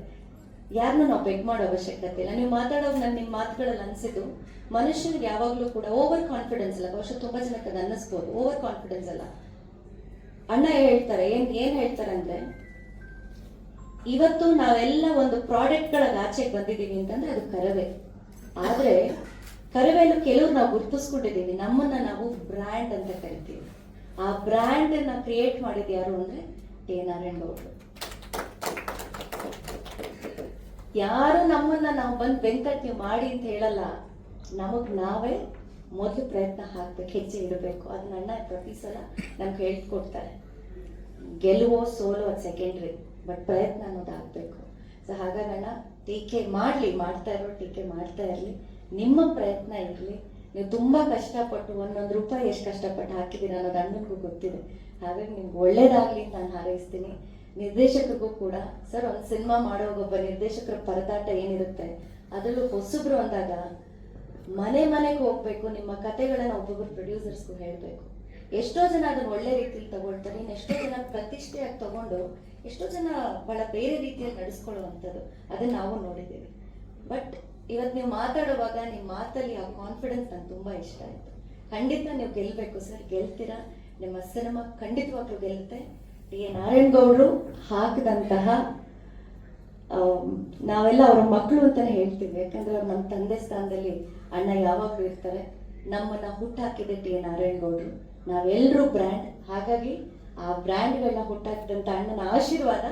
ಯಾರನ್ನೂ ನಾವು ಬೆಗ್ ಮಾಡೋ ಅವಶ್ಯಕತೆ ಇಲ್ಲ. ನೀವು ಮಾತಾಡೋವಾಗ ನಾನು ನಿಮ್ಮ ಮಾತುಗಳಲ್ಲಿ ಅನಿಸಿದ್ದು, ಮನುಷ್ಯನಿಗೆ ಯಾವಾಗಲೂ ಕೂಡ ಓವರ್ ಕಾನ್ಫಿಡೆನ್ಸ್ ಅಲ್ಲ, ಬಹುಶಃ ತುಂಬ ಜನಕ್ಕೆ ಅದು ಅನ್ನಿಸ್ಬೋದು, ಓವರ್ ಕಾನ್ಫಿಡೆನ್ಸ್ ಅಲ್ಲ. ಅಣ್ಣ ಹೇಳ್ತಾರೆ, ಏನ್ ಹೇಳ್ತಾರೆ ಅಂದ್ರೆ, ಇವತ್ತು ನಾವೆಲ್ಲ ಒಂದು ಪ್ರಾಡಕ್ಟ್ಗಳ ಆಚೆಗೆ ಬಂದಿದ್ದೀವಿ ಅಂತಂದ್ರೆ ಅದು ಕರವೇ. ಆದ್ರೆ ಕರವೆಲ್ಲೂ ಕೆಲವ್ರು ನಾವು ಗುರುತಿಸ್ಕೊಂಡಿದ್ದೀವಿ, ನಮ್ಮನ್ನ ನಾವು ಬ್ರ್ಯಾಂಡ್ ಅಂತ ಕರಿತೀವಿ. ಆ ಬ್ರ್ಯಾಂಡ್ ಅನ್ನ ಕ್ರಿಯೇಟ್ ಮಾಡಿದ ಯಾರು ಅಂದ್ರೆ ಟಿ ಎ ನಾರಾಯಣಗೌಡರು. ಯಾರು ನಮ್ಮನ್ನ ನಾವು ಬಂದು ಬೆಂಕಟ್ ನೀವು ಮಾಡಿ ಅಂತ ಹೇಳಲ್ಲ, ನಮಗ್ ನಾವೇ ಮೊದಲು ಪ್ರಯತ್ನ ಹಾಕ್ಬೇಕು, ಹೆಜ್ಜೆ ಇಡಬೇಕು. ಅದನ್ನ ಅಣ್ಣ ಪ್ರತಿ ಸಲ ನಮ್ಗೆ ಹೇಳ್ಕೊಡ್ತಾರೆ. ಗೆಲುವೋ ಸೋಲೋ ಅದು ಸೆಕೆಂಡ್ರಿ, ಬಟ್ ಪ್ರಯತ್ನ ಅನ್ನೋದು ಆಗ್ಬೇಕು. ಸೊ ಹಾಗಾಗಿ ಅಣ್ಣ ಟೀಕೆ ಮಾಡ್ತಾ ಇರೋ ಟೀಕೆ ಮಾಡ್ತಾ ಇರಲಿ, ನಿಮ್ಮ ಪ್ರಯತ್ನ ಇರಲಿ. ನೀವು ತುಂಬಾ ಕಷ್ಟಪಟ್ಟು ಒಂದೊಂದು ರೂಪಾಯಿ ಎಷ್ಟು ಕಷ್ಟಪಟ್ಟು ಹಾಕಿದ್ದೀರ ಅನ್ನೋದು ಅಣ್ಣನಿಗೂ ಗೊತ್ತಿದೆ. ಹಾಗಾಗಿ ನಿಮ್ಗೆ ಒಳ್ಳೇದಾಗ್ಲಿ ಅಂತ ನಾನು ಹಾರೈಸ್ತೀನಿ. ನಿರ್ದೇಶಕರಿಗೂ ಕೂಡ ಸರ್, ಒಂದು ಸಿನಿಮಾ ಮಾಡೋವಾಗ ಒಬ್ಬ ನಿರ್ದೇಶಕರ ಪರದಾಟ ಏನಿರುತ್ತೆ, ಅದರಲ್ಲೂ ಹೊಸಬ್ರು ಅಂದಾಗ ಮನೆಗೆ ಹೋಗ್ಬೇಕು, ನಿಮ್ಮ ಕತೆಗಳನ್ನ ಒಬ್ಬೊಬ್ಬರು ಪ್ರೊಡ್ಯೂಸರ್ಸ್ಗೂ ಹೇಳಬೇಕು. ಎಷ್ಟೋ ಜನ ಅದನ್ನ ಒಳ್ಳೆ ರೀತಿಯಲ್ಲಿ ತಗೊಳ್ತಾರೆ, ಇನ್ನು ಎಷ್ಟೋ ಜನ ಪ್ರತಿಷ್ಠೆಯಾಗಿ ತಗೊಂಡು ಎಷ್ಟೋ ಜನ ಬಹಳ ಬೇರೆ ರೀತಿಯಲ್ಲಿ ನಡೆಸ್ಕೊಳ್ಳುವಂಥದ್ದು, ಅದನ್ನ ನಾವು ನೋಡಿದ್ದೀವಿ. ಬಟ್ ಇವತ್ತು ನೀವು ಮಾತಾಡುವಾಗ ನಿಮ್ಮ ಮಾತಲ್ಲಿ ಆ ಕಾನ್ಫಿಡೆನ್ಸ್ ನಂಗೆ ತುಂಬಾ ಇಷ್ಟ ಆಯ್ತು. ಖಂಡಿತ ನೀವು ಗೆಲ್ಬೇಕು ಸರ್, ಗೆಲ್ತೀರಾ. ನಿಮ್ಮ ಸಿನಿಮಾ ಖಂಡಿತವಾಗ್ಲೂ ಗೆಲ್ಲುತ್ತೆ. ಟಿ ಎ ನಾರಾಯಣಗೌಡರು ಹಾಕಿದಂತಹ ನಾವೆಲ್ಲ ಅವರ ಮಕ್ಕಳು ಅಂತಾನೆ ಹೇಳ್ತೀವಿ, ಯಾಕಂದ್ರೆ ಅವ್ರು ನಮ್ಮ ತಂದೆ ಸ್ಥಾನದಲ್ಲಿ ಅಣ್ಣ ಯಾವಾಗಲೂ ಇರ್ತಾರೆ. ನಮ್ಮನ್ನ ಹುಟ್ಟಾಕಿದೆ ಟಿ ಎ ನಾರಾಯಣಗೌಡರು, ನಾವೆಲ್ಲರೂ ಬ್ರ್ಯಾಂಡ್. ಹಾಗಾಗಿ ಆ ಬ್ರ್ಯಾಂಡ್ಗಳನ್ನ ಹುಟ್ಟಾಕಿದಂಥ ಅಣ್ಣನ ಆಶೀರ್ವಾದ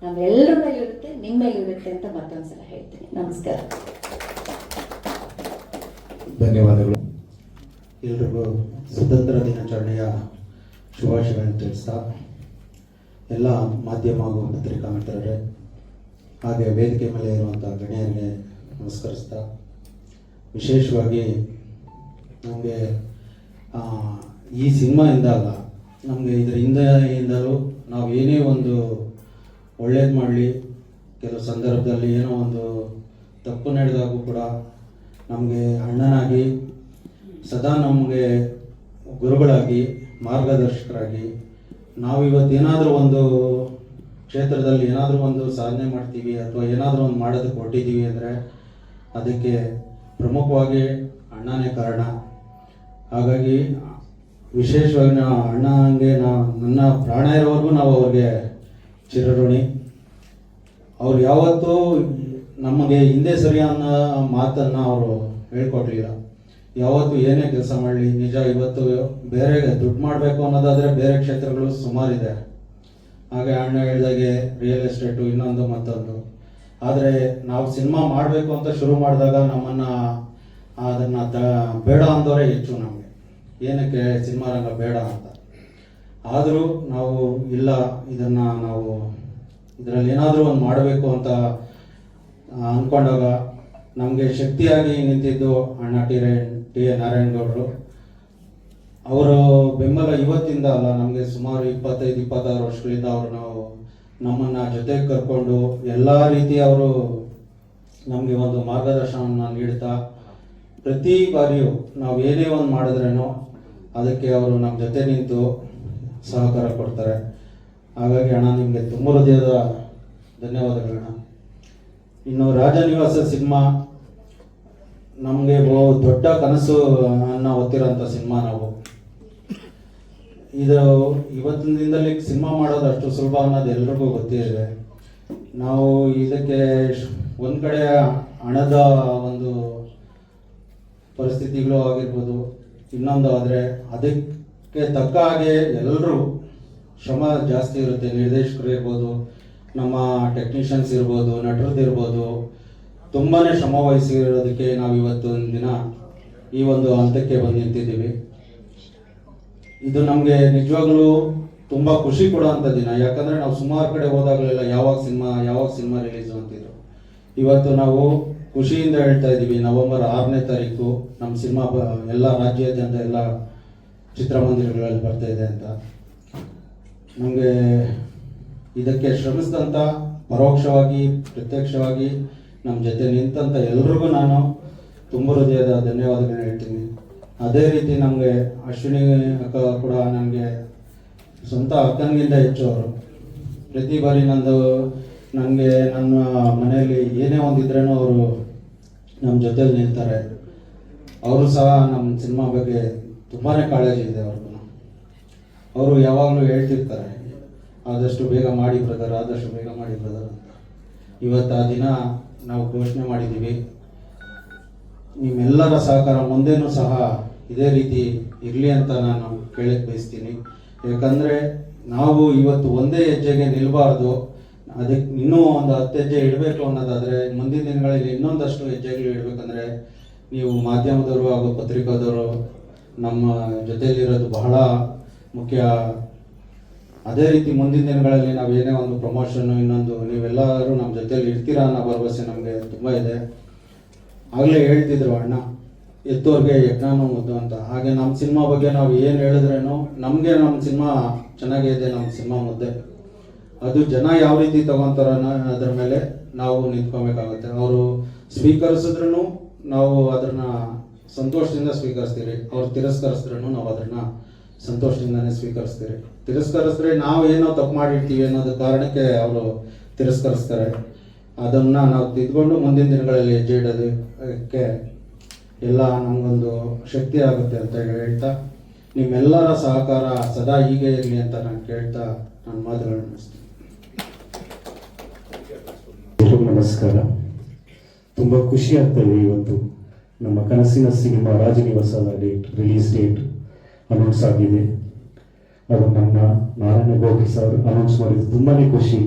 ನಾವೆಲ್ಲರ ಮೇಲೆ ಇರುತ್ತೆ, ನಿಮ್ಮ ಮೇಲೆ ಇರುತ್ತೆ ಅಂತ ಮತ್ತೊಂದ್ಸಲ ಹೇಳ್ತೀನಿ. ನಮಸ್ಕಾರ, ಧನ್ಯವಾದಗಳು. ಎಲ್ರಿಗೂ ಸ್ವತಂತ್ರ ದಿನಾಚರಣೆಯ ಶುಭಾಶಯಗಳನ್ನು ತಿಳಿಸ್ತಾ, ಎಲ್ಲ ಮಾಧ್ಯಮ ಹಾಗೂ ಪತ್ರಿಕಾ ಮಿತ್ರರೇ ಹಾಗೆ ವೇದಿಕೆ ಮೇಲೆ ಇರುವಂಥ ಗಣ್ಯರಿಗೆ ನಮಸ್ಕರಿಸ್ತಾ, ವಿಶೇಷವಾಗಿ ನಮಗೆ ಈ ಸಿನಿಮಾಯಿಂದ ಅಲ್ಲ, ನಮಗೆ ಇದರ ಹಿಂದೆಯಿಂದಲೂ ನಾವು ಏನೇ ಒಂದು ಒಳ್ಳೇದು ಮಾಡಲಿ ಕೆಲವು ಸಂದರ್ಭದಲ್ಲಿ ಏನೋ ಒಂದು ತಪ್ಪು ನಡೆದಾಗೂ ಕೂಡ ನಮಗೆ ಅಣ್ಣನಾಗಿ ಸದಾ ನಮಗೆ ಗುರುಗಳಾಗಿ ಮಾರ್ಗದರ್ಶಕರಾಗಿ ನಾವು ಇವತ್ತೇನಾದರೂ ಒಂದು ಕ್ಷೇತ್ರದಲ್ಲಿ ಏನಾದರೂ ಒಂದು ಸಾಧನೆ ಮಾಡ್ತೀವಿ ಅಥವಾ ಏನಾದರೂ ಒಂದು ಮಾಡೋದಕ್ಕೆ ಹೊರಟಿದ್ದೀವಿ ಅಂದರೆ ಅದಕ್ಕೆ ಪ್ರಮುಖವಾಗಿ ಅಣ್ಣನೇ ಕಾರಣ. ಹಾಗಾಗಿ ವಿಶೇಷವಾಗಿ ಅಣ್ಣಂಗೆ ನನ್ನ ಪ್ರಾಣ ಇರೋವರೆಗೂ ನಾವು ಅವ್ರಿಗೆ ಚಿರಋಣಿ. ಅವ್ರು ಯಾವತ್ತೂ ನಮಗೆ ಹಿಂದೆ ಸರಿ ಅನ್ನೋ ಮಾತನ್ನು ಅವರು ಹೇಳ್ಕೊಡ್ಲಿಲ್ಲ. ಯಾವತ್ತು ಏನೇ ಕೆಲಸ ಮಾಡಲಿ, ನಿಜ ಇವತ್ತು ಬೇರೆ ದುಡ್ಡು ಮಾಡಬೇಕು ಅನ್ನೋದಾದರೆ ಬೇರೆ ಕ್ಷೇತ್ರಗಳು ಸುಮಾರಿದೆ. ಹಾಗೆ ಅಣ್ಣ ಹೇಳಿದಾಗೆ ರಿಯಲ್ ಎಸ್ಟೇಟು ಇನ್ನೊಂದು ಮತ್ತೊಂದು. ಆದರೆ ನಾವು ಸಿನಿಮಾ ಮಾಡಬೇಕು ಅಂತ ಶುರು ಮಾಡಿದಾಗ ನಮ್ಮನ್ನು ಅದನ್ನು ಬೇಡ ಅಂದವರೇ ಹೆಚ್ಚು. ನಮಗೆ ಏನಕ್ಕೆ ಸಿನಿಮಾ ರಂಗ ಬೇಡ ಅಂತ. ಆದರೂ ನಾವು ಇಲ್ಲ, ಇದನ್ನು ನಾವು ಇದರಲ್ಲಿ ಏನಾದರೂ ಒಂದು ಮಾಡಬೇಕು ಅಂತ ಅಂದ್ಕೊಂಡಾಗ ನಮಗೆ ಶಕ್ತಿಯಾಗಿ ನಿಂತಿದ್ದು ಅಣ್ಣ ಟಿ ಎ ನಾರಾಯಣಗೌಡರು. ಅವರು ಬೆಂಬಲ ಇವತ್ತಿಂದ ಅಲ್ಲ, ನಮಗೆ ಸುಮಾರು 25-26 ವರ್ಷಗಳಿಂದ ಅವರು ನಮ್ಮನ್ನು ಜೊತೆಗೆ ಕರ್ಕೊಂಡು ಎಲ್ಲ ರೀತಿ ಅವರು ನಮಗೆ ಒಂದು ಮಾರ್ಗದರ್ಶನವನ್ನು ನೀಡ್ತಾ ಪ್ರತಿ ಬಾರಿಯೂ ನಾವು ಏನೇ ಒಂದು ಮಾಡಿದ್ರೇನೋ ಅದಕ್ಕೆ ಅವರು ನಮ್ಮ ಜೊತೆ ನಿಂತು ಸಹಕಾರ ಕೊಡ್ತಾರೆ. ಹಾಗಾಗಿ ಅಣ್ಣ ನಿಮಗೆ ತುಂಬ ಹೃದಯದ ಧನ್ಯವಾದಗಳಣ್ಣ. ಇನ್ನು ರಾಜನಿವಾಸ ಸಿನಿಮಾ ನಮಗೆ ದೊಡ್ಡ ಕನಸು ಅನ್ನ ಹೊತ್ತಿರೋಂಥ ಸಿನಿಮಾ. ನಾವು ಇದು ಇವತ್ತಿನ ದಿನದಲ್ಲಿ ಸಿನಿಮಾ ಮಾಡೋದು ಅಷ್ಟು ಸುಲಭ ಅನ್ನೋದು ಎಲ್ರಿಗೂ ಗೊತ್ತಿದೆ. ನಾವು ಇದಕ್ಕೆ ಒಂದು ಕಡೆ ಹಣದ ಒಂದು ಪರಿಸ್ಥಿತಿಗಳು ಆಗಿರ್ಬೋದು, ಇನ್ನೊಂದು ಆದರೆ ಅದಕ್ಕೆ ತಕ್ಕ ಹಾಗೆ ಎಲ್ಲರೂ ಶ್ರಮ ಜಾಸ್ತಿ ಇರುತ್ತೆ. ನಿರ್ದೇಶಕರು ಇರ್ಬೋದು, ನಮ್ಮ ಟೆಕ್ನಿಷಿಯನ್ಸ್ ಇರ್ಬೋದು, ನಟರದ್ದು ಇರ್ಬೋದು, ತುಂಬಾ ಶ್ರಮ ವಹಿಸಿರೋದಕ್ಕೆ ನಾವು ಇವತ್ತೊಂದು ದಿನ ಈ ಒಂದು ಹಂತಕ್ಕೆ ಬಂದು ನಿಂತಿದ್ದೀವಿ. ಇದು ನಮಗೆ ನಿಜವಾಗ್ಲೂ ತುಂಬ ಖುಷಿ ಕೊಡುವಂಥ ದಿನ. ಯಾಕಂದರೆ ನಾವು ಸುಮಾರು ಕಡೆ ಹೋದಾಗಲೆಲ್ಲ ಯಾವಾಗ ಸಿನಿಮಾ ರಿಲೀಸು ಅಂತಿದ್ರು. ಇವತ್ತು ನಾವು ಖುಷಿಯಿಂದ ಹೇಳ್ತಾ ಇದ್ದೀವಿ, ನವೆಂಬರ್ 6ನೇ ತಾರೀಕು ನಮ್ಮ ಸಿನಿಮಾ ಎಲ್ಲ ರಾಜ್ಯಾದ್ಯಂತ ಎಲ್ಲ ಚಿತ್ರಮಂದಿರಗಳಲ್ಲಿ ಬರ್ತಾ ಇದೆ ಅಂತ. ನಮಗೆ ಇದಕ್ಕೆ ಶ್ರಮಿಸಿದಂಥ ಪರೋಕ್ಷವಾಗಿ ಪ್ರತ್ಯಕ್ಷವಾಗಿ ನಮ್ಮ ಜೊತೆ ನಿಂತಂಥ ಎಲ್ರಿಗೂ ನಾನು ತುಂಬ ಹೃದಯದ ಧನ್ಯವಾದಗಳನ್ನ ಹೇಳ್ತೀನಿ. ಅದೇ ರೀತಿ ನಮಗೆ ಅಶ್ವಿನಿ ಅಕ್ಕ ಕೂಡ ನನಗೆ ಸ್ವಂತ ಅಕ್ಕನಿಗಿಂತ ಹೆಚ್ಚು. ಅವರು ಪ್ರತಿ ಬಾರಿ ನನಗೆ ನನ್ನ ಮನೆಯಲ್ಲಿ ಏನೇ ಒಂದಿದ್ರೇನೋ ಅವರು ನಮ್ಮ ಜೊತೆಲಿ ನಿಲ್ತಾರೆ. ಅವರು ಸಹ ನಮ್ಮ ಸಿನಿಮಾ ಬಗ್ಗೆ ತುಂಬಾ ಕಾಳಜಿ ಇದೆ ಅವ್ರಿಗೂ. ಅವರು ಯಾವಾಗಲೂ ಹೇಳ್ತಿರ್ತಾರೆ, ಆದಷ್ಟು ಬೇಗ ಮಾಡಿ ಬ್ರದರ್, ಆದಷ್ಟು ಬೇಗ ಮಾಡಿ ಬ್ರದರ್ ಅಂತ. ಇವತ್ತು ಆ ದಿನ ನಾವು ಘೋಷಣೆ ಮಾಡಿದ್ದೀವಿ. ನಿಮ್ಮೆಲ್ಲರ ಸಹಕಾರ ಮುಂದೇನೂ ಸಹ ಇದೇ ರೀತಿ ಇರಲಿ ಅಂತ ನಾನು ಕೇಳಕ್ಕೆ ಬಯಸ್ತೀನಿ. ಯಾಕಂದರೆ ನಾವು ಇವತ್ತು ಒಂದೇ ಹೆಜ್ಜೆಗೆ ನಿಲ್ಲಬಾರ್ದು, ಅದಕ್ಕೆ ಇನ್ನೂ ಒಂದು 10 ಹೆಜ್ಜೆ ಇಡಬೇಕು ಅನ್ನೋದಾದರೆ ಮುಂದಿನ ದಿನಗಳಲ್ಲಿ ಇನ್ನೊಂದಷ್ಟು ಹೆಜ್ಜೆಗಳು ಇಡಬೇಕಂದ್ರೆ ನೀವು ಮಾಧ್ಯಮದವರು ಹಾಗೂ ಪತ್ರಿಕಾದವರು ನಮ್ಮ ಜೊತೆಯಲ್ಲಿರೋದು ಬಹಳ ಮುಖ್ಯ. ಅದೇ ರೀತಿ ಮುಂದಿನ ದಿನಗಳಲ್ಲಿ ನಾವು ಏನೇ ಒಂದು ಪ್ರಮೋಷನ್ನು ಇನ್ನೊಂದು ನೀವೆಲ್ಲರೂ ನಮ್ಮ ಜೊತೆಯಲ್ಲಿ ಇರ್ತೀರಾ ಅನ್ನೋ ಭರವಸೆ ನಮಗೆ ತುಂಬ ಇದೆ. ಆಗಲೇ ಹೇಳ್ತಿದ್ರು ಅಣ್ಣ, ಎತ್ತೋರ್ಗೆ ಯಜ್ಞಾನೂ ಮುದ್ದು ಅಂತ. ಹಾಗೆ ನಮ್ಮ ಸಿನಿಮಾ ಬಗ್ಗೆ ನಾವು ಏನು ಹೇಳಿದ್ರೇನು ನಮಗೆ ನಮ್ಮ ಸಿನಿಮಾ ಚೆನ್ನಾಗಿದೆ, ನಮ್ಮ ಸಿನಿಮಾ ಮುದ್ದೆ. ಅದು ಜನ ಯಾವ ರೀತಿ ತಗೊತಾರ ಅದ್ರ ಮೇಲೆ ನಾವು ನಿಂತ್ಕೊಬೇಕಾಗುತ್ತೆ. ಅವರು ಸ್ವೀಕರಿಸಿದ್ರೂ ನಾವು ಅದನ್ನು ಸಂತೋಷದಿಂದ ಸ್ವೀಕರಿಸ್ತೀರಿ, ಅವ್ರು ತಿರಸ್ಕರಿಸಿದ್ರೂ ನಾವು ಅದನ್ನು ಸಂತೋಷದಿಂದನೇ ಸ್ವೀಕರಿಸ್ತೀರಿ. ತಿರಸ್ಕರಿಸಿದ್ರೆ ನಾವು ಏನೋ ತಪ್ಪು ಮಾಡಿರ್ತೀವಿ ಅನ್ನೋದು ಕಾರಣಕ್ಕೆ ಅವರು ತಿರಸ್ಕರಿಸ್ತಾರೆ. ಅದನ್ನು ನಾವು ತಿದ್ಕೊಂಡು ಮುಂದಿನ ದಿನಗಳಲ್ಲಿ ಹೆಜ್ಜೆ ಇಡೋದಕ್ಕೆ ಎಲ್ಲ ನಮಗೊಂದು ಶಕ್ತಿ ಆಗುತ್ತೆ ಅಂತ ಹೇಳ್ತಾ, ನಿಮ್ಮೆಲ್ಲರ ಸಹಕಾರ ಸದಾ ಹೀಗೆ ಇರಲಿ ಅಂತ ನಾನು ಕೇಳ್ತಾ ನನ್ನ ಮಾತುಗಳನ್ನು ಮುಗಿಸ್ತೀನಿ. ನಮಸ್ಕಾರ. ತುಂಬ ಖುಷಿ ಆಗ್ತದೆ. ಇವತ್ತು ನಮ್ಮ ಕನಸಿನ ಸಿನಿಮಾ ರಾಜನಿವಾಸದ ರಿಲೀಸ್ ಡೇಟ್ ಅನೌನ್ಸ್ ಆಗಿದೆ. ಅದು ನಮ್ಮ ನಾರಾಯಣಗೌಡ ಸರ್ ಅನೌನ್ಸ್ ಮಾಡಿದ್ದು ತುಂಬಾ ಖುಷಿ.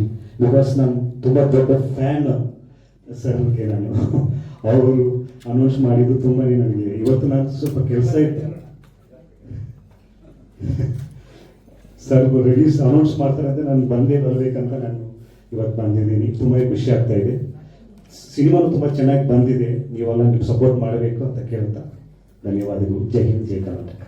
ಬಿಕಾಸ್ ನಾನು ತುಂಬ ದೊಡ್ಡ ಫ್ಯಾನ್ ಸರ್ಗೆ. ಅವರು ಅನೌನ್ಸ್ ಮಾಡಿದ್ದು ತುಂಬಾ ನನಗೆ ಇವತ್ತು ನಾನು ಸ್ವಲ್ಪ ಕೆಲಸ ಇತ್ತು, ಸರ್ ರಿಲೀಸ್ ಅನೌನ್ಸ್ ಮಾಡ್ತಾರೆ ಅಂತ ನಾನು ಬರ್ಬೇಕಂತ ನಾನು ಇವತ್ತು ಬಂದಿದ್ದೀನಿ. ತುಂಬ ಖುಷಿ ಆಗ್ತಾ ಇದೆ. ಸಿನಿಮಾನು ತುಂಬ ಚೆನ್ನಾಗಿ ಬಂದಿದೆ. ನೀವೆಲ್ಲ ನೀವು ಸಪೋರ್ಟ್ ಮಾಡಬೇಕು ಅಂತ ಕೇಳ್ತಾ ಧನ್ಯವಾದಗಳು. ಜೈ ಹಿಂದ್, ಜೈ ಕರ್ನಾಟಕ.